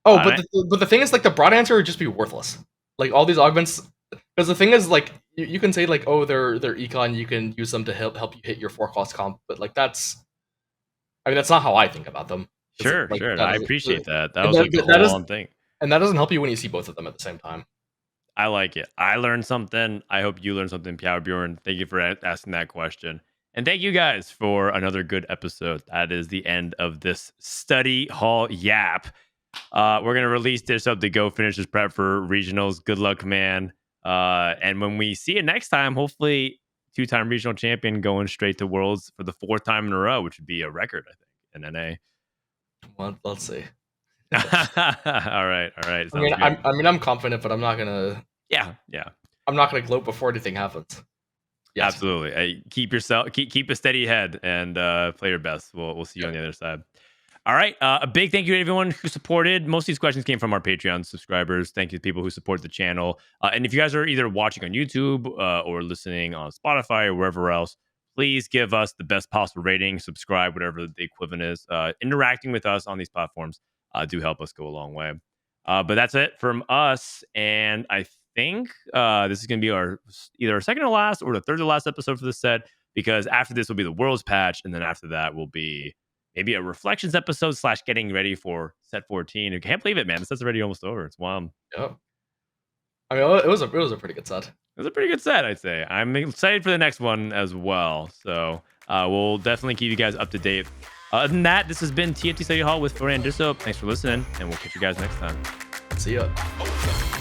Oh, but the thing is, like the broad answer would just be worthless. Like all these augments, because the thing is, like you can say like, oh, they're econ, you can use them to help you hit your 4 cost comp, but like that's not how I think about them. Sure, Like sure. that I doesn't, appreciate that. That and was like the that whole is on thing. and that doesn't help you when you see both of them at the same time. I like it. I learned something. I hope you learned something, Pia Bjorn. Thank you for asking that question. And thank you guys for another good episode. That is the end of this study hall yap. We're going to release Dishsoap to go finish his prep for regionals. Good luck, man. And when we see it next time, hopefully 2-time regional champion going straight to worlds for the 4th time in a row, which would be a record, I think, in NA. Well, let's see. All right. Sounds good. I'm confident, but I'm not gonna. Yeah. I'm not gonna gloat before anything happens. Yes. Absolutely. Hey, keep a steady head and play your best. We'll see you on the other side. All right. A big thank you to everyone who supported. Most of these questions came from our Patreon subscribers. Thank you to people who support the channel. And if you guys are either watching on YouTube or listening on Spotify or wherever else, please give us the best possible rating, subscribe, whatever the equivalent is. Interacting with us on these platforms do help us go a long way. But that's it from us. And I think this is going to be either our second to last or the third to last episode for this set, because after this will be the Worlds patch. And then after that will be maybe a reflections episode / getting ready for set 14. I can't believe it, man. The set's already almost over. It's wild. Yep. I mean, it was a pretty good set. It was a pretty good set, I'd say. I'm excited for the next one as well. So we'll definitely keep you guys up to date. Other than that, this has been TFT Study Hall with Frodan and Dishsoap. Thanks for listening, and we'll catch you guys next time. See ya.